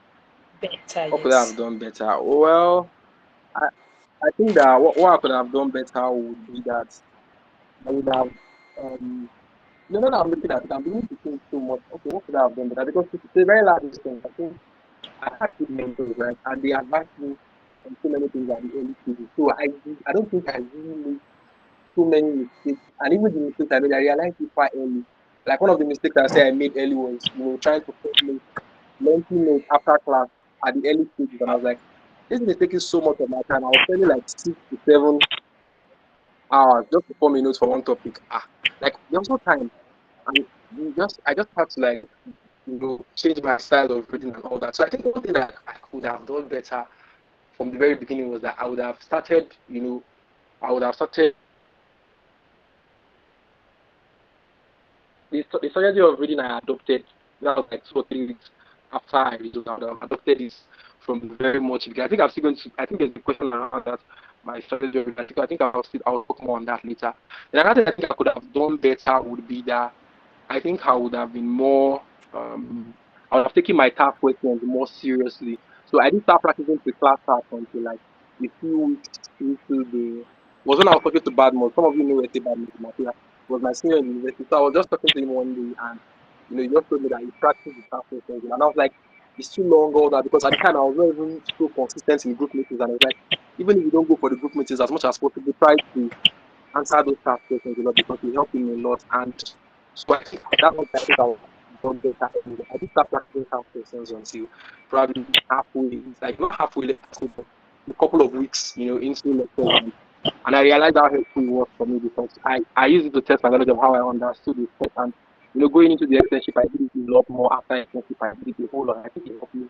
Better, What could I yes. have done better? Well, I, I think that what I could have done better would be that I would have now that I'm looking at it, I'm beginning to think so much. Okay, what could I have done better? Because it's a very large thing. I think I had good mentors, right? And they advised me on so many things at the early stages. So I don't think I really made so many mistakes. And even the mistakes I made, I realized it quite early. Like one of the mistakes I say I made early was, trying to formulate lengthy notes after class at the early stages. And I was like, this is taking so much of my time. I was spending like 6 to 7 hours just to form a note for one topic. Like there was no time. And I just had to like change my style of reading and all that. So I think one thing that I could have done better from the very beginning was that I would have started, I would have started the strategy of reading I adopted. That was like 2 or 3 weeks after I read, I would have adopted this from the very much beginning. I think I'm still going to. I think there's a question around that. My strategy of reading. I think I'll talk more on that later. And another thing I think I could have done better would be that I think I would have been more. I would have taken my TAF questions more seriously. So I didn't start practicing the class TAF until like a few weeks into the. Was when I was talking to Badmore. Some of you know Ete Badmore in Nigeria. Was my senior in university. So I was just talking to him one day, and he just told me that he practiced the TAF questions, and I was like, it's too long, all that, because at the time I was not even so consistent in group meetings, and I was like, even if you don't go for the group meetings as much as possible, try to answer those tough questions a lot because it helped me a lot. And so I think that was I think I was done better. I did start practicing tough questions until probably halfway, it's like not halfway left, but a couple of weeks, into lectures. And I realized how helpful it was for me because I used it to test my knowledge of how I understood the test. And going into the externship, I did it a lot more after externship. I did it a whole lot. I think it helped me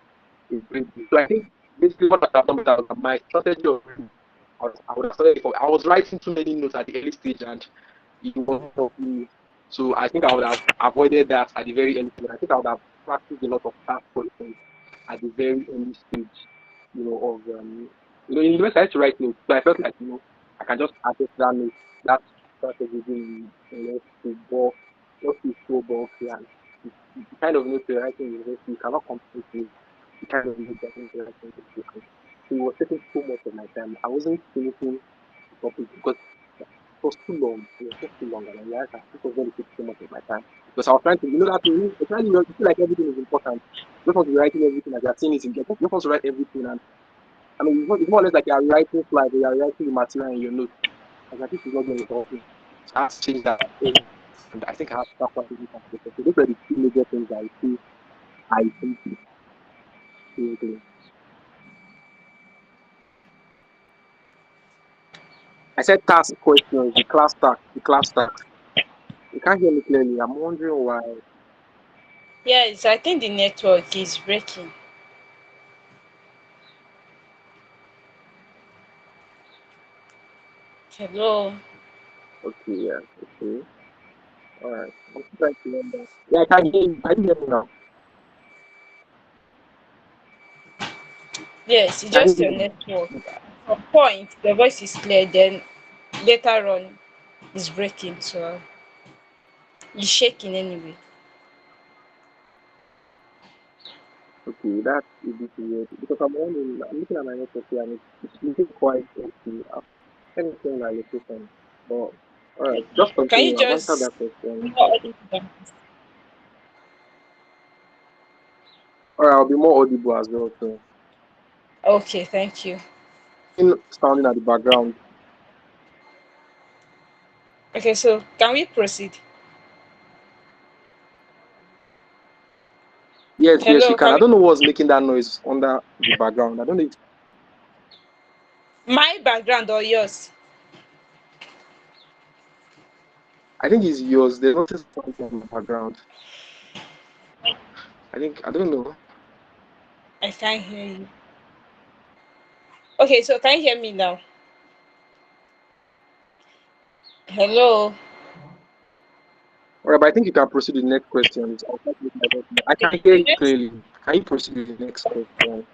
a great deal. So I think basically what I've done with that was my strategy of I would have started before. I was writing too many notes at the early stage and it wasn't helping me. So I think I would have avoided that at the very early stage. I think I would have practiced a lot of task questions at the very early stage, of in university I had to write notes. So I felt like, I can just access that note, that strategy to bulk, just to show bulk here. And the kind of notes you're writing in university, you cannot compete with the kind of notes you're writing in university. So it was taking so much of my time. I wasn't finishing topic because it was too long. It was just too long, and I realized that this was going to take so much of my time. Because I was trying to, that thing, especially you feel like everything is important. You just want to be writing everything as you're seeing it in you just want to write everything. And I mean, it's more or less like you're writing slides or you're writing the material in your notes. As I think it's not going to help me. So I have to change that. And I think I have to start practicing complicated. So those are the two major things I see. I think seriously. I said task questions, the class task, You can't hear me clearly. I'm wondering why. Yes, I think the network is breaking. Hello. Okay, yeah, okay. All right. I'm trying to remember. Yeah, I can hear you. I can hear you now. Yes, it's Can you just hear your me? network. From point, the voice is clear, then later on it's breaking, so it's shaking anyway. Okay, that's a bit weird because I'm looking at my network here and it's looking quite empty. Let me change my location. But all right, just Can you continue. I've answered just that question. more audible than this? All right, I'll be more audible as well. So, Okay, thank you. sounding at the background. Okay, so can we proceed? Yes, yes, you Hello, can. can I we? don't know what's making that noise under the background. I don't know. My background or yours? I think it's yours. There's nothing something in the background. I don't know. I can't hear you. Okay, so can you hear me now? Hello. All right, but I think you can proceed with the next question. I'll try to make my best. I Okay, can hear the you next. clearly. Can you proceed with the next question?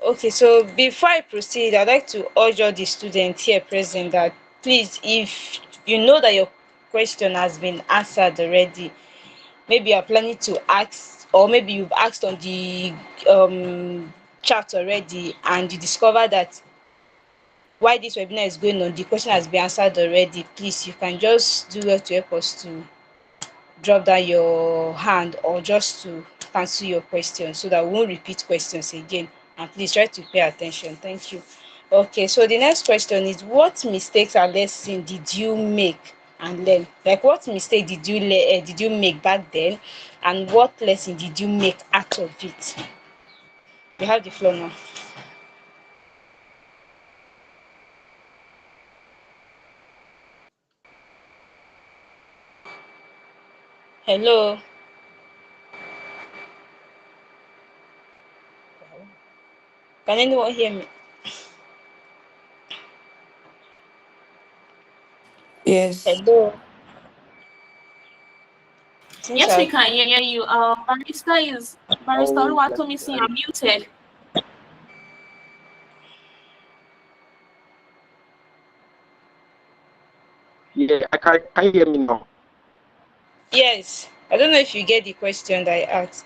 Okay, so before I proceed, I'd like to urge all the students here present that please, if you know that your question has been answered already, maybe you're planning to ask, or maybe you've asked on the chat already, and you discover that while this webinar is going on, the question has been answered already, please, you can just do well to help us to drop down your hand or just to cancel your question so that we won't repeat questions again. And please try to pay attention. Thank you. Okay, so the next question is, what mistakes or lesson did you make and learn? Like, what mistake did you make back then, and what lesson did you make out of it? You have the floor now. Hello. Can anyone hear me? Yes. Hello. Since Yes, we I've can hear you. Barrister Oh, Oluwatomisin, you're muted. yeah, can you hear me now? yes, I don't know if you get the question that I asked.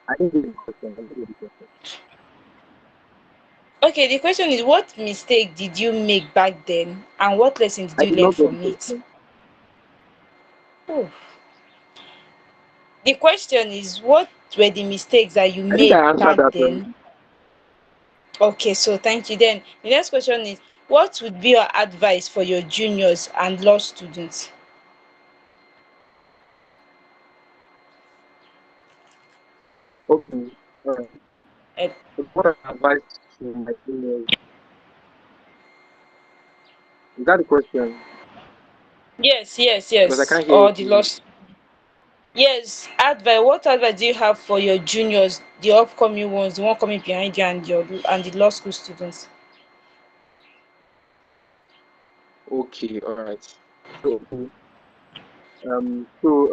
I didn't get the question. I didn't get the question. Okay, the question is, what mistake did you make back then, and what lesson did I you did learn not get the from it? question. Oh. The question is, what were the mistakes that you I think made I answered back that already. then? Okay, so thank you. Then the next question is, what would be your advice for your juniors and law students? Okay. All right. Uh, So what I advise to my seniors, is that the question? yes, yes, Because I yes. can't hear Or you the clearly. lost. Yes, advice. What advice do you have for your juniors, the upcoming ones, the one coming behind you, and the law school students? Okay, all right. So, so,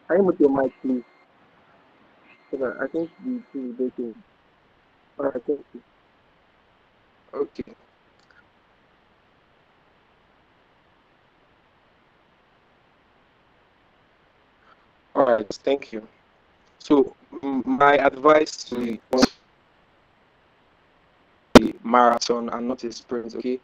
can you mute your mic, please? Because I think the thing is breaking. All right, thank you. Okay. All right, thank you. So, my advice to the marathon and not a sprint, okay?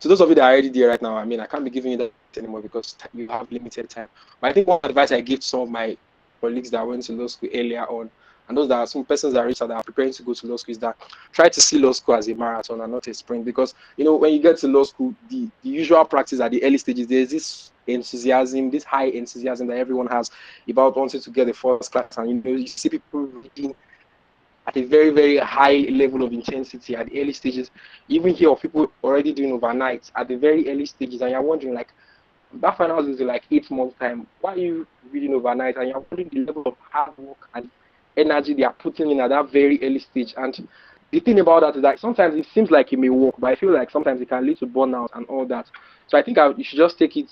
So those of you that are already there right now, I mean, I can't be giving you that anymore because you have limited time. But I think one advice I give to some of my colleagues that went to law school earlier on, and those that are some persons that reached out that are preparing to go to law school, is that try to see law school as a marathon and not a sprint. Because when you get to law school, the usual practice at the early stages, there's this enthusiasm, this high enthusiasm that everyone has about wanting to get the first class, and you see people reading at a very, very high level of intensity at the early stages. You even hear of people already doing overnight at the very early stages, and you're wondering, like, that finals is in like 8 months' time. Why are you reading overnight? And you're wondering the level of hard work and energy they are putting in at that very early stage. And the thing about that is that sometimes it seems like it may work, but I feel like sometimes it can lead to burnout and all that. So I think you should just take it,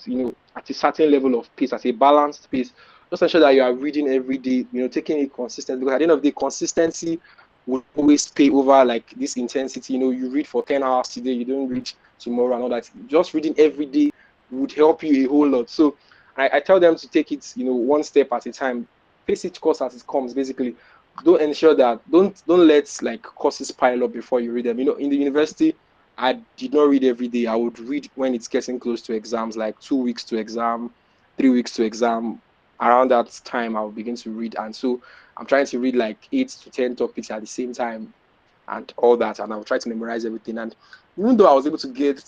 at a certain level of pace, at a balanced pace. Just ensure that you are reading every day, taking it consistent. Because at the end of the day, consistency will always pay over like this intensity. You read for 10 hours today, you don't read tomorrow and all that. Just reading every day would help you a whole lot. So I tell them to take it, one step at a time. Face each course as it comes, basically. Don't let like courses pile up before you read them. In the university, I did not read every day. I would read when it's getting close to exams, like 2 weeks to exam, 3 weeks to exam. Around that time, I'll begin to read. And so I'm trying to read like 8 to 10 topics at the same time and all that. And I'll try to memorize everything. And even though I was able to get,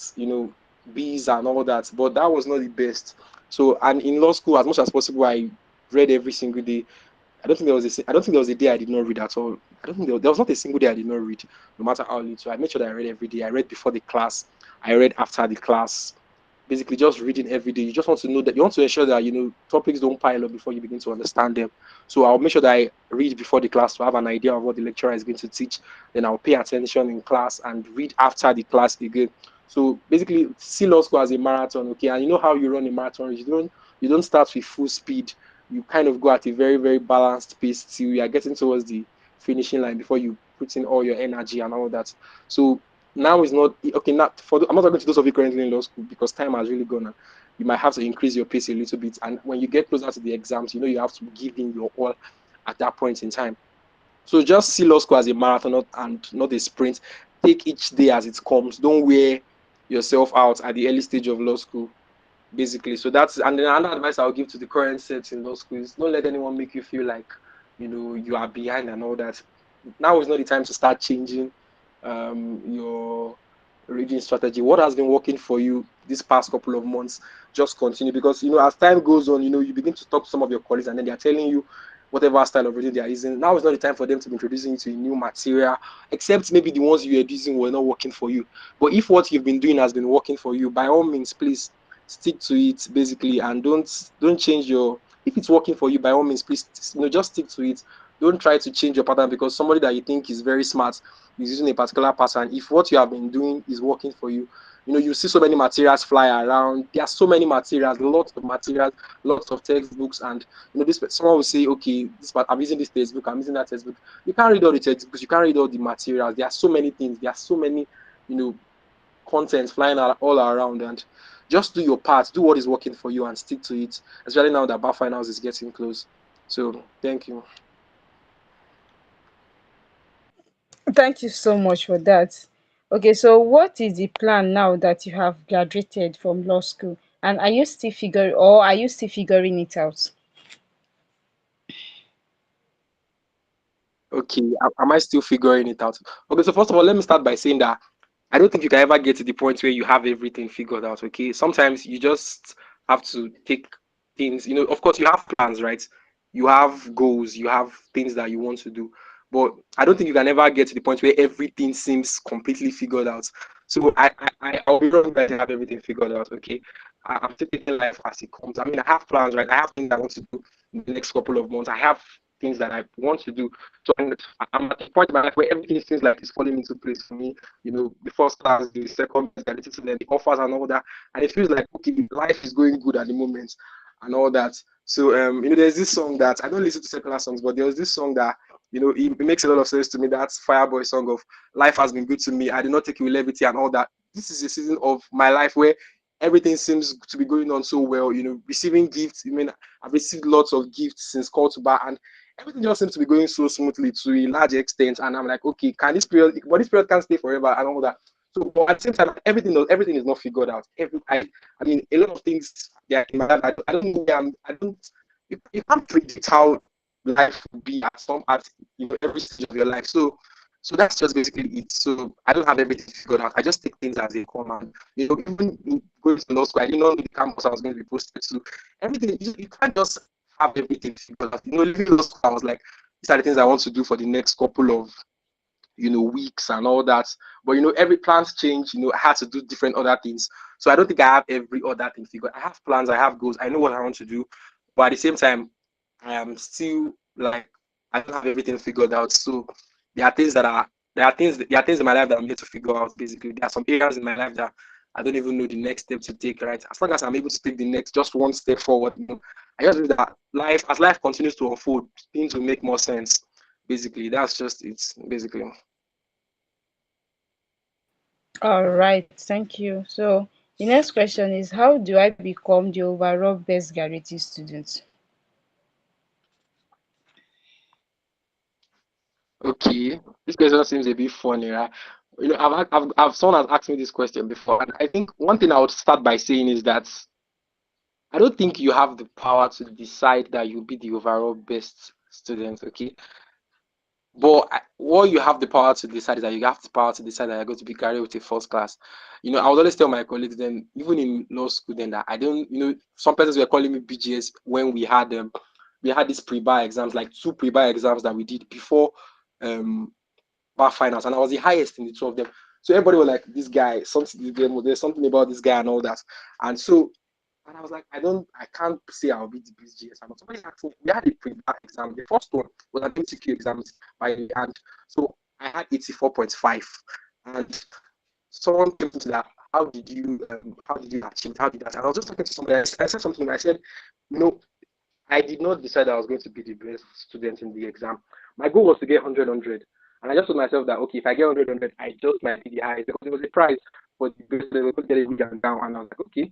B's and all that, but that was not the best. So, and in law school, as much as possible, I read every single day. I don't think there was a day I did not read at all. I don't think there was not a single day I did not read, no matter how little. I made sure that I read every day. I read before the class. I read after the class. Basically, just reading every day. You just want to know that you want to ensure that topics don't pile up before you begin to understand them. So I'll make sure that I read before the class to have an idea of what the lecturer is going to teach. Then I'll pay attention in class and read after the class again. So basically, see law school as a marathon, okay? And you know how you run a marathon. You don't start with full speed. You kind of go at a very, very balanced pace till you are getting towards the finishing line before you put in all your energy and all that. So now is not okay. Not for I'm not talking to those of you currently in law school because time has really gone. And you might have to increase your pace a little bit. And when you get closer to the exams, you have to give in your all at that point in time. So just see law school as a marathon and not a sprint. Take each day as it comes. Don't wear yourself out at the early stage of law school, basically. So and then another advice I'll give to the current sets in law school is don't let anyone make you feel like you are behind and all that. Now is not the time to start changing your reading strategy. What has been working for you this past couple of months, just continue, because as time goes on, you begin to talk to some of your colleagues and then they are telling you whatever style of reading they are using. Now is not the time for them to be introducing you to a new material, except maybe the ones you are using were not working for you. But if what you've been doing has been working for you, by all means, please stick to it, basically, and don't change your. If it's working for you, by all means, please just stick to it. Don't try to change your pattern because somebody that you think is very smart is using a particular pattern. If what you have been doing is working for you, you see so many materials fly around. There are so many materials, lots of textbooks, and this someone will say, okay, I'm using this textbook, I'm using that textbook. You can't read all the textbooks, you can't read all the materials. There are so many things, there are so many, content flying all around, and just do your part, do what is working for you, and stick to it. Especially now that bar finals is getting close. So thank you. Thank you so much for that. Okay, so what is the plan now that you have graduated from law school? And are you still figuring it out? Okay, am I still figuring it out? Okay, so first of all, let me start by saying that I don't think you can ever get to the point where you have everything figured out. Okay, sometimes you just have to take things. Of course, you have plans, right? You have goals, you have things that you want to do, but I don't think you can ever get to the point where everything seems completely figured out. So I'll be wrong that I have everything figured out. Okay, I'm still taking life as it comes. I mean, I have plans, right? I have things I want to do in the next couple of months. I have things that I want to do. So I'm at the point in my life where everything seems like it's falling into place for me. The first class, the second class, the offers and all that. And it feels like, okay, life is going good at the moment and all that. So, there's this song that I don't listen to secular songs, but there was this song that, it makes a lot of sense to me. That's Fireboy song of life has been good to me. I did not take it with levity and all that. This is a season of my life where everything seems to be going on so well, receiving gifts. I've received lots of gifts since call to bar, and everything just seems to be going so smoothly to a large extent. And I'm like, okay, can this period, but this period can't stay forever and all that. So, but at the same time, everything is not figured out. I mean, a lot of things in my life. I don't know where I don't. You can't predict how life will be at every stage of your life. So that's just basically it. So I don't have everything figured out. I just take things as they come, and even going to law school, I didn't know the campus I was going to be posted to. Everything you can't just have everything figured out. Leaving law school, I was like, these are the things I want to do for the next couple of weeks and all that. But every plans change. I had to do different other things. So I don't think I have every other thing figured. I have plans, I have goals, I know what I want to do, but at the same time, I am still like I don't have everything figured out. So there are things that are there are things in my life that I'm yet to figure out. Basically, there are some areas in my life that I don't even know the next step to take. Right, as long as I'm able to take the next just one step forward, I just believe that as life continues to unfold, things will make more sense. Basically, that's just it. Basically. All right, thank you. So the next question is, how do I become the overall best graduate student? Okay, this question seems a bit funny, right? Someone has asked me this question before, and I think one thing I would start by saying is that I don't think you have the power to decide that you'll be the overall best student. Okay, but what you have the power to decide is that you have the power to decide that you're going to be graduate with a first class. I would always tell my colleagues then, even in law school, then that I don't, some persons were calling me BGS when we had these pre-bar exams, like two pre-bar exams that we did before bar finals, and I was the highest in the two of them. So everybody was like, "This guy, there's something about this guy and all that." And so, and I was like, I can't say I'll be the best GS. And somebody asked me, we had a pre-bar exam. The first one was an MCQ exam by the hand. So I had 84.5, and someone came to that. How did you achieve? How did that? And I was just talking to somebody else. I said something. I said, I did not decide I was going to be the best student in the exam. My goal was to get 100. And I just told myself that, okay, if I get 100, I just might be the highest because there was a prize for the best level, could get a big and down. And I was like, okay,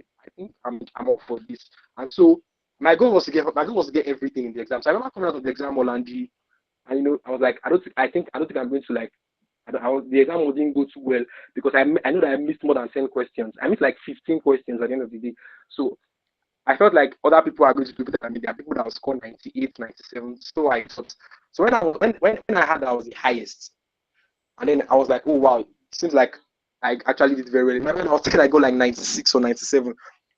I think I'm up for this. And so my goal was to get everything in the exam. So I remember coming out of the exam all and I was like, I don't think I'm going to like the exam didn't go too well because I know that I missed more than 10 questions. I missed like 15 questions at the end of the day. So I felt like other people are going to do better than me. There are people that will score 98, 97. So I thought. So when I had that I was the highest, and then I was like, oh wow, it seems like I actually did very well. In my mind, I was thinking I go like 96 or 97.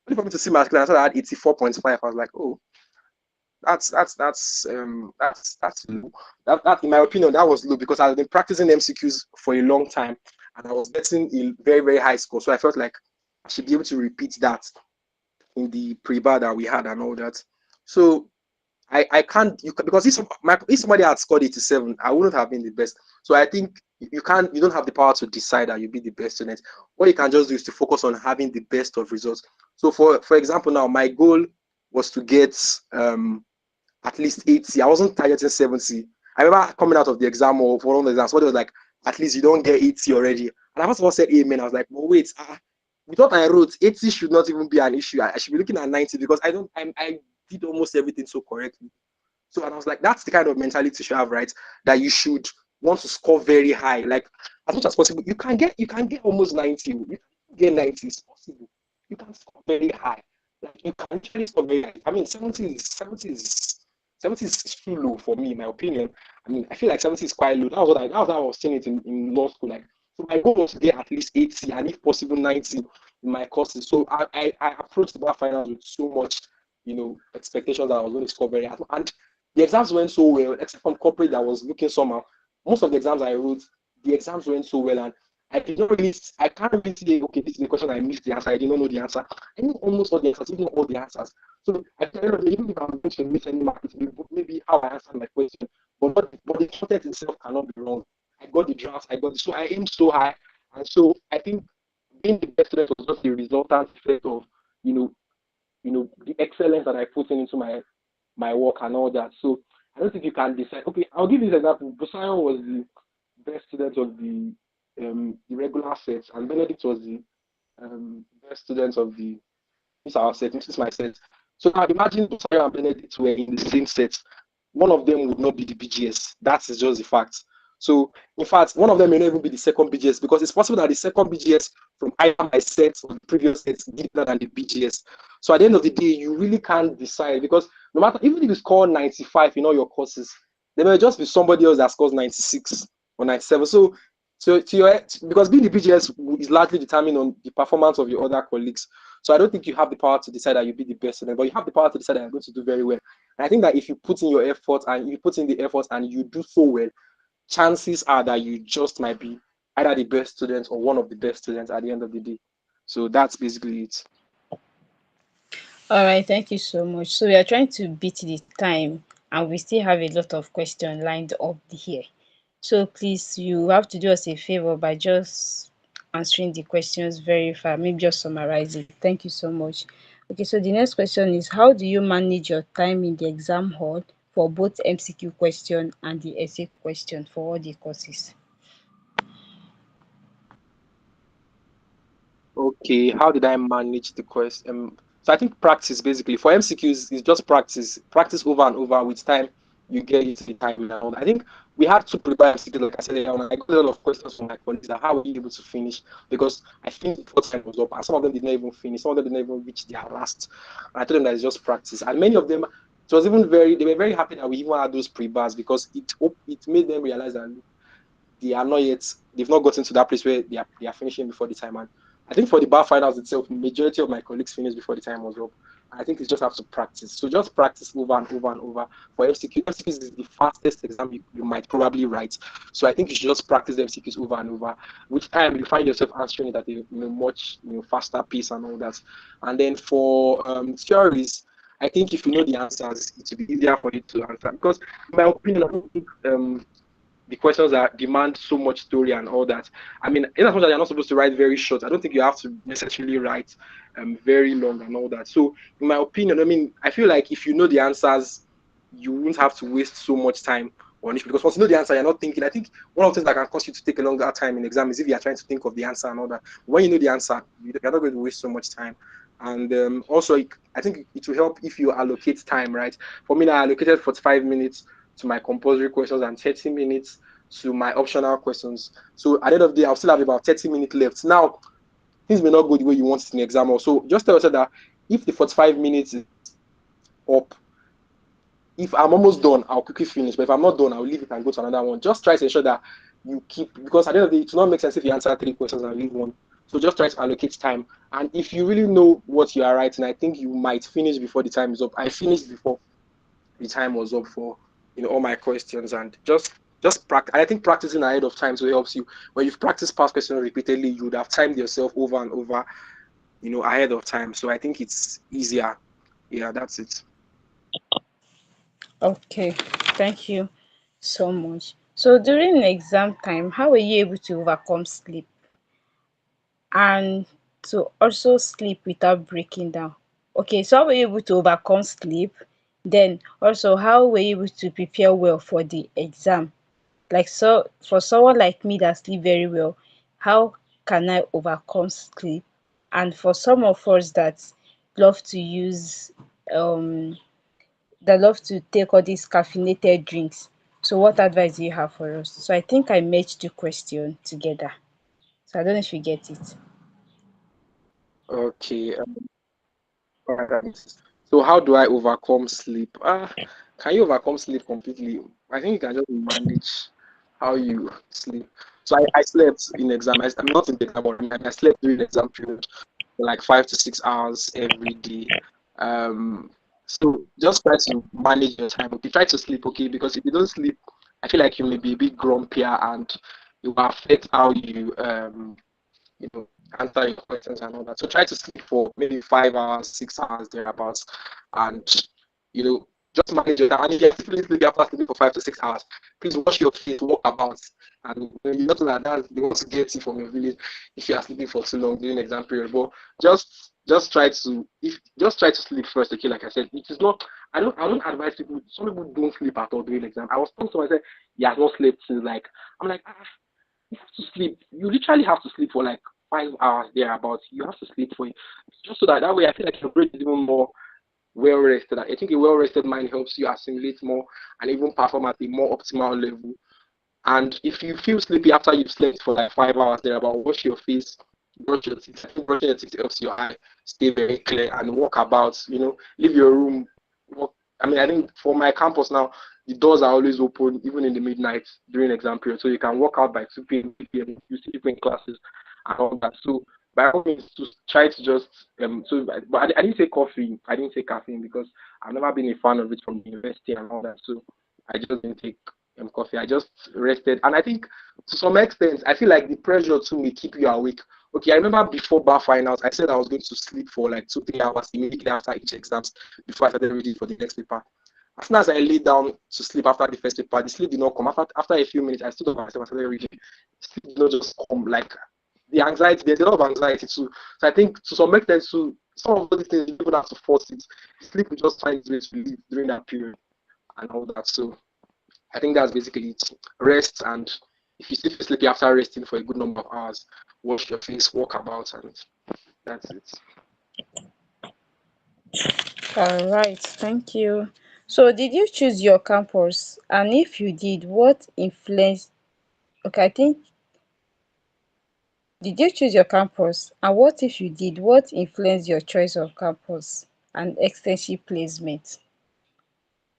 Only for me to see my screen, I thought I had 84.5. I was like, oh, that's low. That in my opinion, that was low because I've been practicing MCQs for a long time, and I was getting a very very high score. So I felt like I should be able to repeat that in the pre-bar that we had and all that. So I can't because if somebody had scored 87, I wouldn't have been the best. So I think you don't have the power to decide that you'll be the best student. What you can just do is to focus on having the best of results. So for example, now my goal was to get at least 80. I wasn't targeting 70. I remember coming out of the exam or for one of the exams, somebody was like, at least you don't get 80 already. And I first of all said amen. I was like, but wait, with what I wrote, 80 should not even be an issue. I should be looking at 90 because I did almost everything so correctly. So and I was like, that's the kind of mentality you should have, right? That you should want to score very high, like as much as possible. You can get almost 90. You can get 90, it's possible. You can score very high. Like you can actually score very high. I mean, 70 is too low for me, in my opinion. I mean, I feel like 70 is quite low. That was how I was seeing it in law school. Like, so my goal was to get at least 80 and if possible 90 in my courses. So I approached the bar finals with so much, expectations that I was going to score very high. And the exams went so well, except from corporate that was looking somehow. Most of the exams I wrote, the exams went so well, and I can't really say, okay, this is the question I missed the answer. I did not know the answer. I knew almost all the answers, even all the answers. So at the end of the day, even if I'm going to miss any mark, maybe how I answered my question, but the content itself cannot be wrong. I got the drafts, so I aimed so high, and so I think being the best student was just the resultant effect of the excellence that I put into my work and all that. So I don't think you can decide. Okay, I'll give you an example. Busayo was the best student of the regular set, and Benedict was the best student of our set. This is my set. So now imagine Busayo and Benedict were in the same set. One of them would not be the BGS. That is just the fact. So in fact, one of them may not even be the second BGS because it's possible that the second BGS from either my set or the previous set did better than the BGS. So at the end of the day, you really can't decide because no matter, even if you score 95 in all your courses, there may just be somebody else that scores 96 or 97. So to your, because being the BGS is largely determined on the performance of your other colleagues. So I don't think you have the power to decide that you'll be the best student, but you have the power to decide that you're going to do very well. And I think that if you put in your effort and you put in the effort and you do so well, chances are that you just might be either the best student or one of the best students at the end of the day. So that's basically it. All right, thank you so much. So we are trying to beat the time and we still have a lot of questions lined up here. So please, you have to do us a favor by just answering the questions very fast, maybe just summarize it. Thank you so much. Okay, so the next question is, how do you manage your time in the exam hall for both MCQ question and the essay question for all the courses? Okay, how did I manage the quest? So I think practice basically for MCQs is just practice over and over. With time, you get into the time now. I think we had to prepare MCQs, like I said earlier on. I got a lot of questions from my colleagues that how were you able to finish? Because I think before time was up, and some of them did not even finish. Some of them did not even reach their last. And I told them that it's just practice, and many of them. It was even they were very happy that we even had those pre-bars because it made them realize that they are not yet, they've not gotten to that place where they are finishing before the time. And I think for the bar finals itself, majority of my colleagues finished before the time was up. I think it's just have to practice. So just practice over and over and over. For MCQ, MCQs is the fastest exam you might probably write. So I think you should just practice the MCQs over and over. With time, you find yourself answering it at a much faster pace and all that. And then for theories, I think if you know the answers, it will be easier for you to answer. Because in my opinion, I don't think the questions that demand so much story and all that. I mean, in as much as you're not supposed to write very short, I don't think you have to necessarily write very long and all that. So, in my opinion, I mean, I feel like if you know the answers, you won't have to waste so much time on it because once you know the answer, you're not thinking. I think one of the things that can cause you to take a longer time in exam is if you're trying to think of the answer and all that. When you know the answer, you're not going to waste so much time. And also, I think it will help if you allocate time, right? For me, I allocated 45 minutes to my compulsory questions and 30 minutes to my optional questions. So at the end of the day, I'll still have about 30 minutes left. Now, things may not go the way you want it in the exam. So just tell yourself that if the 45 minutes is up, if I'm almost done, I'll quickly finish. But if I'm not done, I'll leave it and go to another one. Just try to ensure that you keep, because at the end of the day, it will not make sense if you answer 3 questions and leave one. So just try to allocate time. And if you really know what you are writing, I think you might finish before the time is up. I finished before the time was up for all my questions, and just practice. I think practicing ahead of time so it helps you. When you've practiced past questions repeatedly, you would have timed yourself over and over, ahead of time. So I think it's easier. Yeah, that's it. Okay, thank you so much. So during exam time, how were you able to overcome sleep and to also sleep without breaking down? Okay, so how were you able to overcome sleep? Then also, how were you able to prepare well for the exam? Like, so for someone like me that sleep very well, how can I overcome sleep? And for some of us that love to use that love to take all these caffeinated drinks, so what advice do you have for us? So I think I matched the question together. So I don't know if you get it. Okay. All right, that makes sense. So how do I overcome sleep? Can you overcome sleep completely? I think you can just manage how you sleep. So I slept in exam. I'm not in the exam, but I slept during the exam period for like 5 to 6 hours every day. So just try to manage your time. Okay, try to sleep, okay? Because if you don't sleep, I feel like you may be a bit grumpier and it will affect how you know, answer your questions and all that. So try to sleep for maybe 5 hours, 6 hours thereabouts, and just manage it. And if you're still sleeping after sleeping for 5 to 6 hours, please wash your face, walk about, and you know that they want to get you from your village if you are sleeping for too long during the exam period. But just try to sleep first. Okay, like I said, it is not. I don't advise people. Some people don't sleep at all during the exam. I was talking to someone, I said he has not slept since like I'm like you have to sleep. You literally have to sleep for like 5 hours thereabouts. You have to sleep for it. Just so that way I feel like your brain is even more well rested. I think a well rested mind helps you assimilate more and even perform at a more optimal level And if you feel sleepy after you've slept for like 5 hours, thereabout, wash your face, brush your teeth. I think brushing your teeth helps your eye stay very clear and walk about, leave your room. Walk. I mean, I think for my campus now, the doors are always open, even in the midnight during exam period. So you can walk out by 2 p.m., 3 p.m. You see people in classes and all that. So by all means, to try to just, but I didn't say coffee, I didn't say caffeine because I've never been a fan of it from the university and all that. So I just didn't take coffee. I just rested. And I think to some extent, I feel like the pressure too may keep you awake. Okay, I remember before bar finals, I said I was going to sleep for like 2, 3 hours immediately after each exams before I started reading for the next paper. As soon as I lay down to sleep after the first paper, the sleep did not come. After a few minutes, I stood up myself and started reading. Sleep did not just come. Like the anxiety, there's a lot of anxiety too. So I think to some extent too, some of these things you don't have to force it. Sleep will just find its way to leave during that period and all that. So I think that's basically it. Rest, and if you still feel sleepy after resting for a good number of hours, wash your face, walk about, and that's it. All right, thank you. So, did you choose your campus? And if you did, what influenced? Okay, I think, did you choose your campus? And what if you did, what influenced your choice of campus and extensive placement?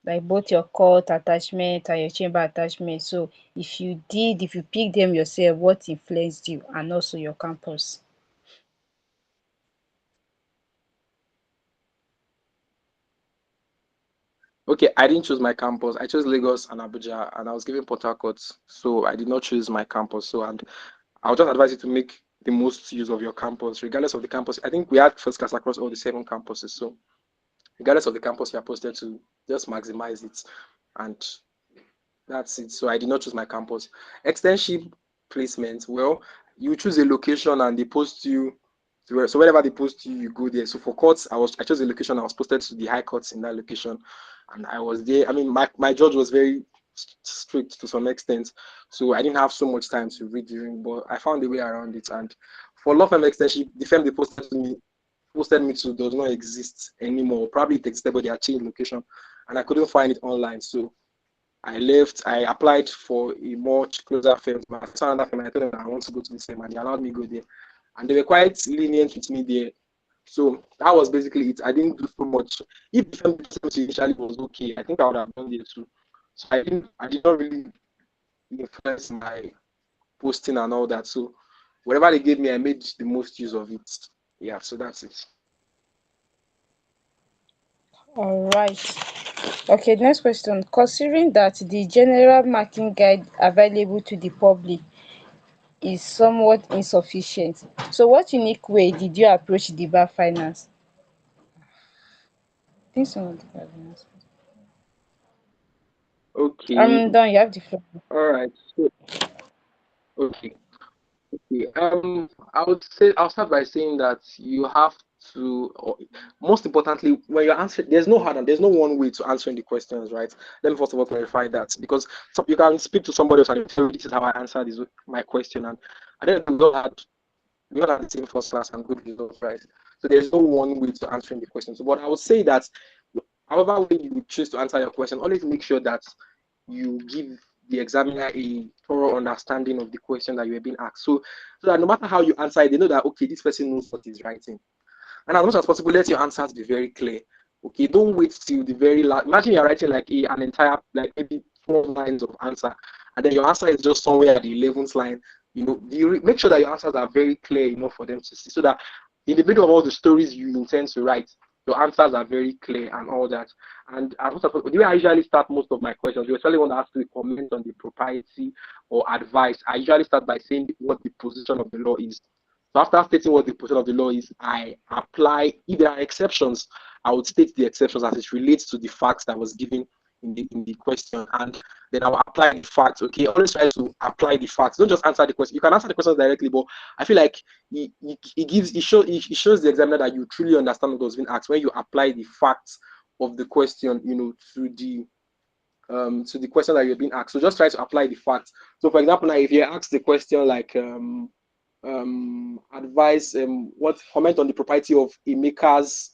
Like both your court attachment and your chamber attachment. So, if you pick them yourself, what influenced you and also your campus? Okay, I didn't choose my campus. I chose Lagos and Abuja, and I was given Port-Harcourt, so I did not choose my campus. So, and I'll just advise you to make the most use of your campus, regardless of the campus. I think we had first class across all the 7 campuses, so regardless of the campus you are posted to, just maximize it, and that's it. So I did not choose my campus. Externship placement, well, you choose a location and they post you to where, so wherever they post you, you go there. So for courts, I chose a location, I was posted to the high courts in that location, and I was there. I mean, my judge was very strict to some extent, so I didn't have so much time to read during, but I found a way around it. And for law firm externship, the firm they posted me to does not exist anymore. Probably it existed, but they had changed location, and I couldn't find it online. So I left. I applied for a much closer firm. I found another firm. I told them I want to go to this firm, and they allowed me to go there. And they were quite lenient with me there. So that was basically it. I didn't do so much. If the firm initially was okay, I think I would have done there too. So I did not really influence my posting and all that. So whatever they gave me, I made the most use of it. Yeah, so that's it. All right. Okay, next question. Considering that the general marking guide available to the public is somewhat insufficient, so what unique way did you approach the bar finance? I think some of the finance. Okay. I'm done. You have the floor. All right. So, okay. Okay. I'll start by saying that you have to, most importantly, when you're answering, there's no one way to answering the questions, right? Let me first of all clarify that, because you can speak to somebody else and tell you this is how I answered my question, and then we all had the same first class and good results, right? So there's no one way to answering the question. So, but I would say that however way you choose to answer your question, always make sure that you give the examiner a thorough understanding of the question that you are being asked. So that no matter how you answer it, they know that okay, this person knows what he's writing. And as much as possible, let your answers be very clear. Okay, don't wait till the very last. Imagine you're writing like an entire, like maybe 4 lines of answer, and then your answer is just somewhere at the 11th line. Make sure that your answers are very clear enough for them to see, so that in the middle of all the stories you intend to write, your answers are very clear and all that. And the way I usually start most of my questions, you especially want to ask me to comment on the propriety or advice. I usually start by saying what the position of the law is. So after stating what the position of the law is, I apply, if there are exceptions, I would state the exceptions as it relates to the facts that was given in the question, and then I'll apply the facts. Okay, always try to apply the facts. Don't just answer the question. You can answer the questions directly, but I feel like it shows the examiner that you truly understand what was being asked when you apply the facts of the question, to the question that you're being asked. So just try to apply the facts. So for example, now if you're asked the question like advise what comment on the propriety of a maker's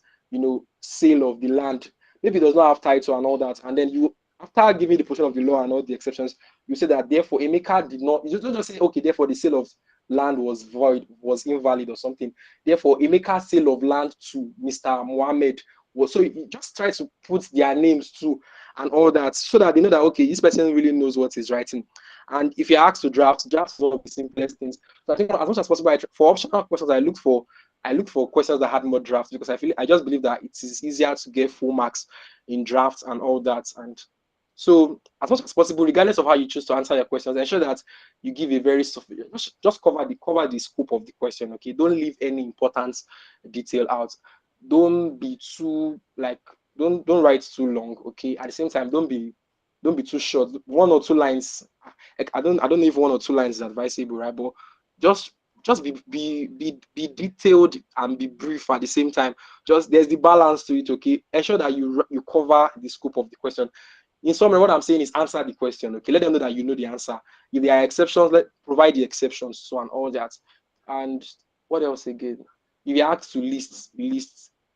sale of the land, maybe it does not have title and all that, and then you after giving the position of the law and all the exceptions, you say that therefore Emeka did not. You don't just say okay, therefore the sale of land was void, was invalid or something. Therefore, Emeka's sale of land to Mr. Mohammed was, so you just try to put their names too and all that so that they know that okay, this person really knows what he's writing. And if you're asked to draft is one of the simplest things. So I think as much as possible, for optional questions, I looked for questions that had more drafts because I just believe that it is easier to get full marks in drafts and all that. And so as much as possible, regardless of how you choose to answer your questions, ensure that you give a very just cover the scope of the question. Okay, don't leave any important detail out. Don't be too like don't write too long. Okay, at the same time, don't be too short. One or two lines. I don't know if one or two lines is advisable, right? But just just be detailed and be brief at the same time. Just there's the balance to it. Okay, ensure that you cover the scope of the question. In summary, what I'm saying is answer the question. Okay, let them know that you know the answer. If there are exceptions, provide the exceptions, so and all that. And what else again? If you're asked to list.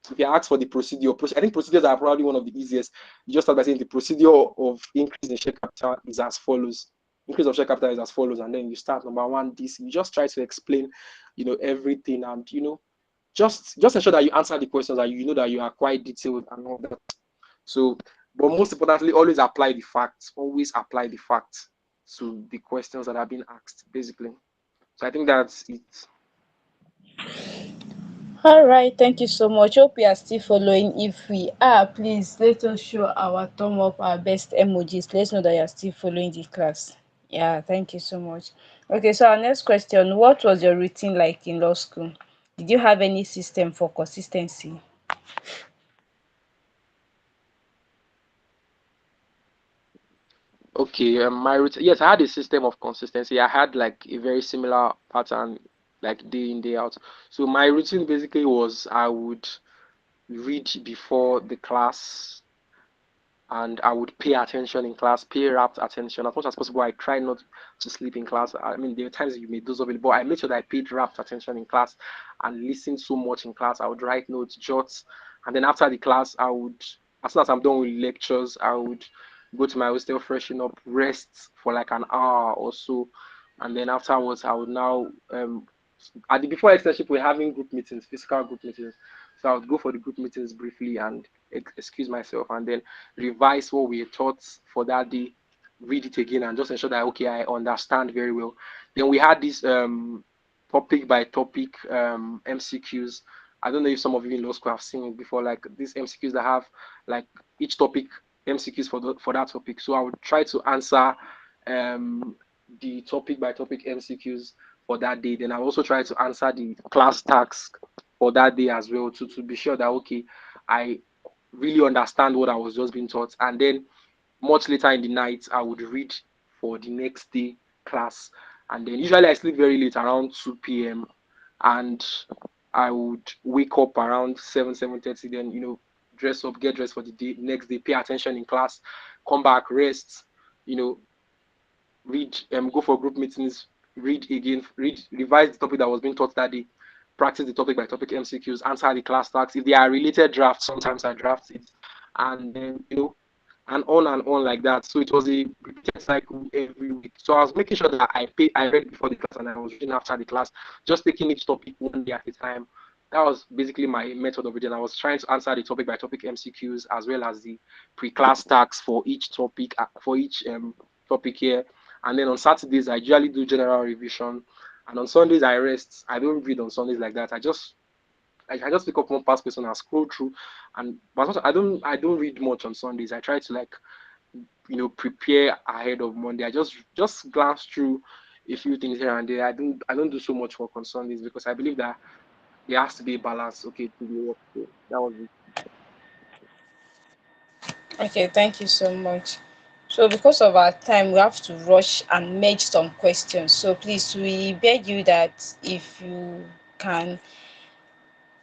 If you're asked for the procedure, I think procedures are probably one of the easiest. You just start by saying the procedure of increase in share capital is as follows. Increase of share capital is as follows, and then you start number one. This you just try to explain, everything, and just ensure that you answer the questions and you know that you are quite detailed and all that. So, but most importantly, always apply the facts. Always apply the facts to the questions that are being asked, basically. So I think that's it. All right, thank you so much. Hope we are still following. If we are, please let us show our thumb up, our best emojis. Let's know that you are still following the class. Yeah, thank you so much. Okay, so our next question: what was your routine like in law school? Did you have any system for consistency? Okay, my routine. Yes, I had a system of consistency. I had like a very similar pattern, like day in day out. So my routine basically was I would read before the class and I would pay attention in class, pay rapt attention as much as possible. I try not to sleep in class. I mean, there are times you may doze off, but I made sure that I paid rapt attention in class and listened so much in class. I would write notes, jots, and then after the class, as soon as I'm done with lectures, I would go to my hostel, freshen up, rest for like an hour or so, and then afterwards, I would now at the before externship we're having group meetings, physical group meetings. So I would go for the group meetings briefly and excuse myself and then revise what we taught for that day, read it again and just ensure that okay, I understand very well. Then we had this topic by topic MCQs. I don't know if some of you in law school have seen it before, like these MCQs that have like each topic MCQs for that topic. So I would try to answer the topic by topic MCQs for that day. Then I also try to answer the class task for that day as well to be sure that okay, I really understand what I was just being taught. And then much later in the night, I would read for the next day class. And then usually I sleep very late around 2 p.m. and I would wake up around 7:30. Then dress up, get dressed for the day, next day, pay attention in class, come back, rest, you know, read, go for group meetings, read again, revise the topic that was being taught that day, practice the topic by topic MCQs, answer the class tasks. If they are related drafts, sometimes I draft it, and then and on like that. So it was a repeated cycle every week. So I was making sure that I read before the class and I was reading after the class, just taking each topic one day at a time. That was basically my method of reading. I was trying to answer the topic by topic MCQs as well as the pre-class tasks for each topic, for each topic here. And then on Saturdays, I usually do general revision. And on Sundays, I rest. I don't read on Sundays like that. I just pick up one past question and scroll through. And but I don't read much on Sundays. I try to like prepare ahead of Monday. I just glance through a few things here and there. I don't do so much work on Sundays because I believe that there has to be a balance. Okay, to the work. So that was it. Okay, thank you so much. So because of our time, we have to rush and merge some questions. So please, we beg you that if you can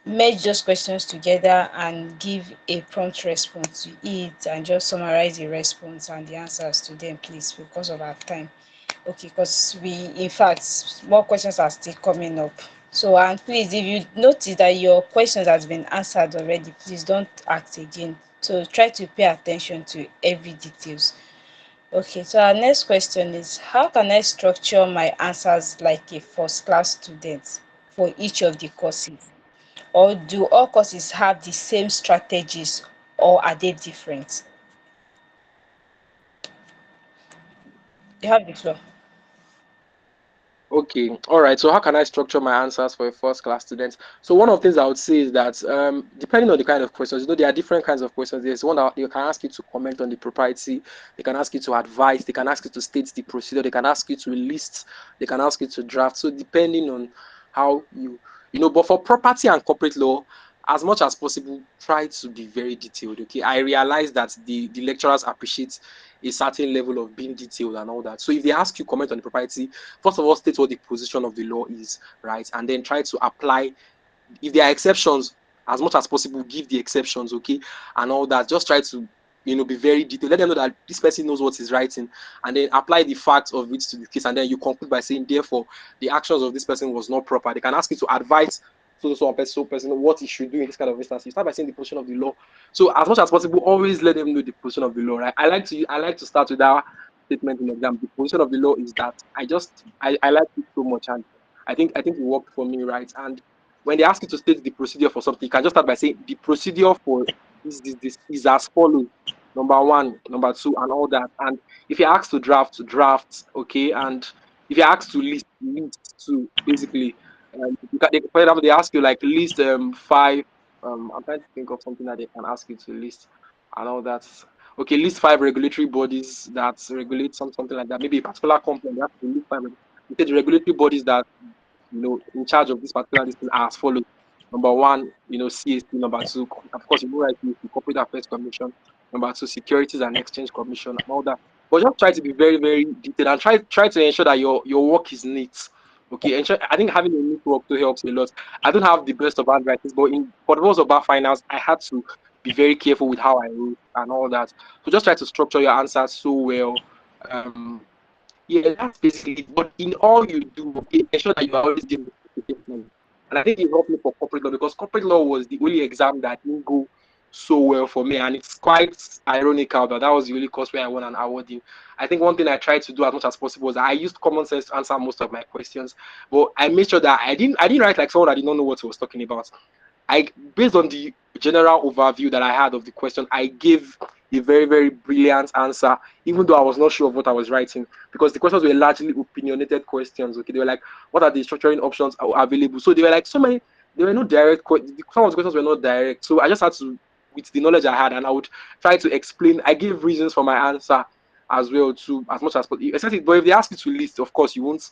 merge those questions together and give a prompt response to it and just summarize the response and the answers to them, please, because of our time. Okay, because in fact, more questions are still coming up. So, and please, if you notice that your questions has been answered already, please don't ask again. So try to pay attention to every details. Okay, so our next question is, how can I structure my answers like a first class student for each of the courses? Or do all courses have the same strategies, or are they different? You have the floor. Okay, all right. So how can I structure my answers for a first class student? So one of the things I would say is that depending on the kind of questions, there are different kinds of questions. There's one that they can ask you to comment on the propriety, they can ask you to advise, they can ask you to state the procedure, they can ask you to list, they can ask you to draft. So depending on how but for property and corporate law, as much as possible, try to be very detailed. Okay, I realize that the lecturers appreciate a certain level of being detailed and all that. So if they ask you comment on the propriety, first of all, state what the position of the law is, right? And then try to apply. If there are exceptions, as much as possible, give the exceptions, okay? And all that. Just try to, be very detailed. Let them know that this person knows what he's writing, and then apply the facts of it to the case. And then you conclude by saying, therefore, the actions of this person was not proper. They can ask you to advise person what he should do in this kind of instance. You start by saying the position of the law. So as much as possible, always let them know the position of the law, right? I like to start with that statement in the exam. The position of the law is that I like it so much, and I think it worked for me, right? And when they ask you to state the procedure for something, you can just start by saying the procedure for this is as follows. Number one, number two, and all that. And if you're asked to draft, okay. And if you're asked to list to basically, for example, they ask you like list five. I'm trying to think of something that they can ask you to list and all that. Okay, list five regulatory bodies that regulate something like that. Maybe a particular company, they have to list five. You say the regulatory bodies that in charge of this particular thing are as follows. Number one, CSC. Number two, of course, right, the Corporate Affairs Commission. Number two, Securities and Exchange Commission, and all that. But just try to be very, very detailed and try to ensure that your work is neat. Okay, I think having a neat work to helps a lot. I don't have the best of handwritings, but for the most of our finals, I had to be very careful with how I wrote and all that. So just try to structure your answers so well. Um, yeah, that's basically it. But in all you do, okay, ensure that you are always giving the statement. And I think it helped me for corporate law because corporate law was the only exam that didn't go so well for me. And it's quite ironical that was the only course where I won an award in. I think one thing I tried to do as much as possible was that I used common sense to answer most of my questions. But I made sure that I didn't write like someone that did not know what he was talking about. Based on the general overview that I had of the question, I gave a very, very brilliant answer, even though I was not sure of what I was writing, because the questions were largely opinionated questions. Okay, they were like, what are the structuring options available? So they were like so many. There were no direct. Some of the questions were not direct. So I just had to, with the knowledge I had, and I would try to explain. I gave reasons for my answer as well, to as much as possible. But if they ask you to list, of course, you won't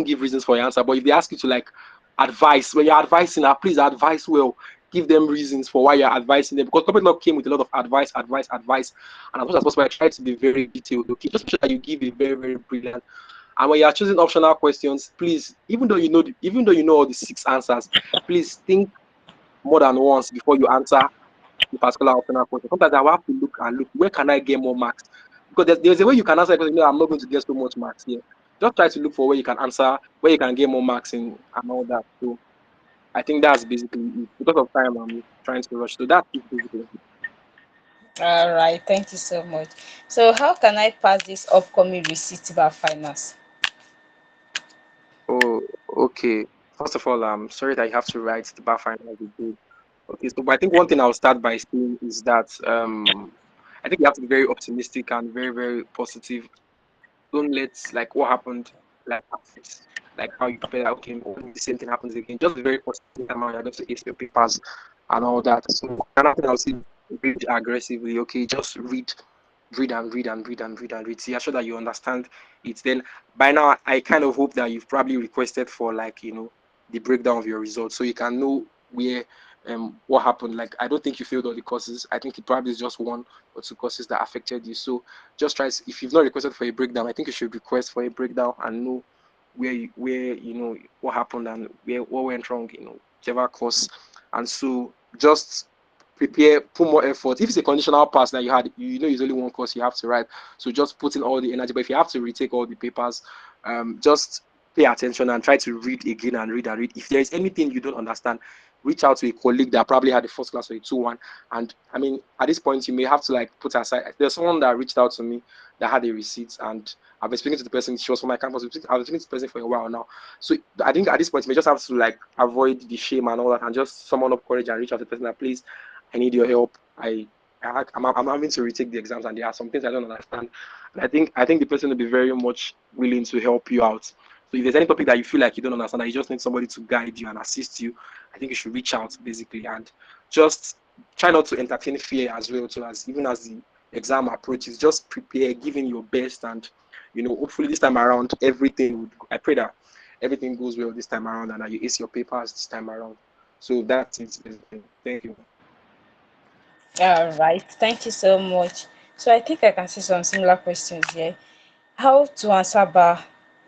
give reasons for your answer. But if they ask you to like advise, when you're advising, please advise well. Give them reasons for why you're advising them. Because corporate law came with a lot of advice. And as much as possible, I try to be very detailed. Okay, just make sure that you give a very, very brilliant. And when you are choosing optional questions, please, even though you know all the six answers, please think more than once before you answer the particular optional question. Sometimes I will have to look and look, where can I get more marks? Because there's a way you can answer a question, I'm not going to get so much marks here. Just try to look for where you can answer, where you can get more marks in and all that. So I think that's basically it. Because of time, I'm trying to rush. So that's it basically. All right, thank you so much. So how can I pass this upcoming receipt bar finals? Oh, okay. First of all, I'm sorry that you have to write the bar final again. Okay, so but I think one thing I'll start by saying is that I think you have to be very optimistic and very, very positive. Don't let like what happened like affect like how you prepare. Like, okay, when the same thing happens again, just be very positive and you're going to ace your papers and all that. So another thing I'll say, read aggressively. Okay, just read and read and read and read and read. See, I'm sure that you understand it. Then by now, I kind of hope that you've probably requested for like the breakdown of your results, so you can know where what happened. Like I don't think you failed all the courses. I think it probably is just one or two courses that affected you. So just try. If you've not requested for a breakdown, I think you should request for a breakdown and know where what happened and where what went wrong. Whichever course, and so just prepare, put more effort. If it's a conditional pass that you had, it's only one course you have to write. So just put in all the energy. But if you have to retake all the papers, just pay attention and try to read again and read and read. If there is anything you don't understand, reach out to a colleague that probably had the first class or a 2-1. And I mean, at this point, you may have to like put aside. There's someone that reached out to me that had a receipt, and I've been speaking to the person. She was from my campus. I've been speaking to the person for a while now. So I think at this point, you may just have to like avoid the shame and all that, and just summon up courage and reach out to the person that, please, I need your help. I'm having to retake the exams, and there are some things I don't understand. And I think the person will be very much willing to help you out. So if there's any topic that you feel like you don't understand, that you just need somebody to guide you and assist you, I think you should reach out basically, and just try not to entertain fear as well. So as even as the exam approaches, just prepare, giving your best, and hopefully this time around everything would. I pray that everything goes well this time around, and that you ace your papers this time around. So that's it basically. Thank you. All right, thank you so much. So I think I can see some similar questions here. How to answer bar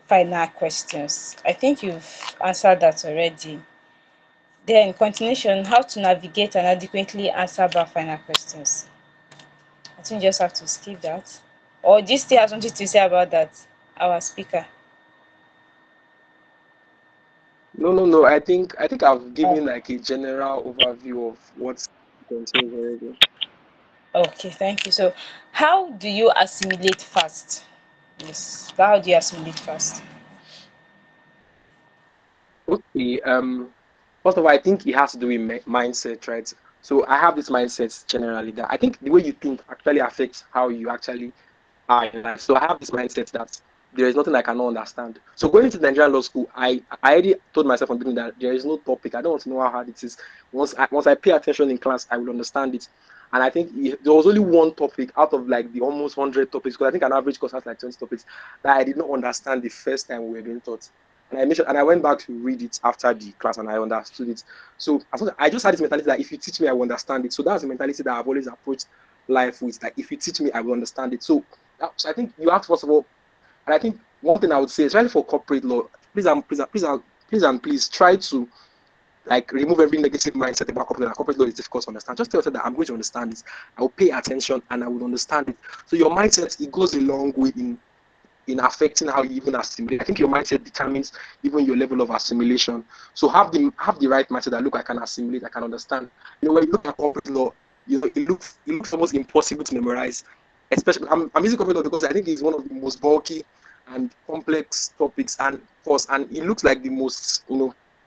final questions? I think you've answered that already. Then continuation, how to navigate and adequately answer bar final questions. I think you just have to skip that. Or do you still have something to say about that, our speaker? No. I think I've given like a general overview of what contains already. Okay, thank you. So how do you assimilate fast? Yes. How do you assimilate fast? Okay. First of all, I think it has to do with mindset, right? So I have this mindset generally that I think the way you think actually affects how you actually are in life. So I have this mindset that there is nothing I cannot understand. So going to the Nigerian law school, I already told myself from the beginning that there is no topic. I don't want to know how hard it is. Once I pay attention in class, I will understand it. And I think there was only one topic out of like the almost 100 topics, because I think an average course has like 20 topics, that I did not understand the first time we were being taught. And I mentioned, and I went back to read it after the class, and I understood it. So I just had this mentality that if you teach me, I will understand it. So that's the mentality that I've always approached life with. Like if you teach me, I will understand it. So I think you have to first of all, and I think one thing I would say, especially for corporate law, please try to like remove every negative mindset about corporate law. Corporate law is difficult to understand. Just tell yourself that I'm going to understand it. I will pay attention and I will understand it. So your mindset, it goes a long way in affecting how you even assimilate. I think your mindset determines even your level of assimilation. So have the right mindset that, look, I can assimilate, I can understand. When you look at corporate law, it looks almost impossible to memorize. Especially I'm using corporate law because I think it's one of the most bulky and complex topics and course, and it looks like the most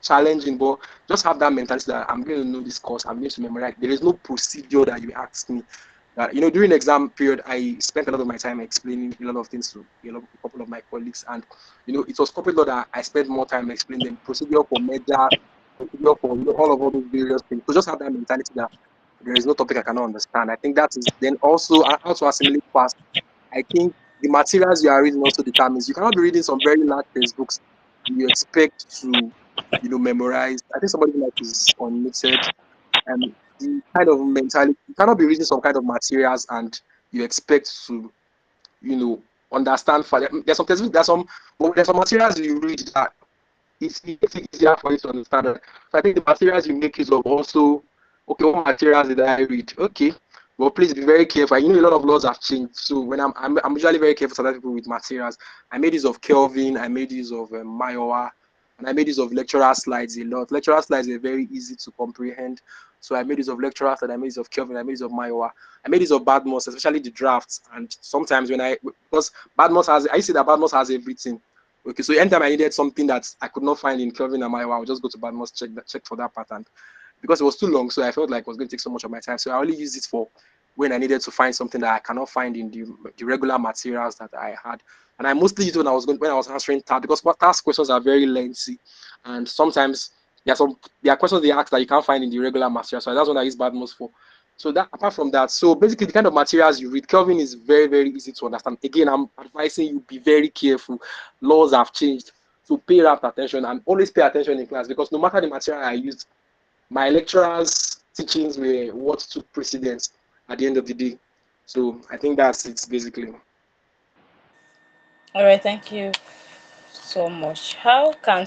challenging. But just have that mentality that I'm going to know this course, I'm going to memorize. There is no procedure that you ask me. During the exam period, I spent a lot of my time explaining a lot of things to a couple of my colleagues, and it was corporate law that I spent more time explaining them procedure for merger, procedure for all those various things. So just have that mentality that there is no topic I cannot understand. I think that is then also how to assimilate fast. I think the materials you are reading also determines. You cannot be reading some very large textbooks you expect to memorize. I think somebody like is unmuted, and the kind of mentality, you cannot be reading some kind of materials and you expect to understand. There's some textbooks, there's some materials you read that it's easier for you to understand. So I think the materials you make use of also, okay, what materials did I read? Okay, well, please be very careful. A lot of laws have changed. So when I'm usually very careful to other people with materials. I made use of Kelvin, I made use of Mayowa, and I made use of lecturer slides a lot. Lecturer slides are very easy to comprehend. So I made use of lecturer slides, I made use of Kelvin, I made use of Mayowa. I made use of Badmos, especially the drafts. And sometimes because I used to say that Badmos has everything. Okay, so anytime I needed something that I could not find in Kelvin and Mayowa, I would just go to Badmos, check for that pattern. Because it was too long, so I felt like it was going to take so much of my time. So I only used it for when I needed to find something that I cannot find in the regular materials that I had. And I mostly used it when I was answering task, because task questions are very lengthy, and sometimes there are questions they ask that you can't find in the regular materials. So that's what I use Badmos for. So that apart from that, so basically the kind of materials you read, Kelvin is very, very easy to understand. Again, I'm advising you be very careful. Laws have changed. So pay rapt attention and always pay attention in class, because no matter the material I used, my lecturers' teachings were what took precedence at the end of the day. So I think that's it basically. All right, thank you so much. How can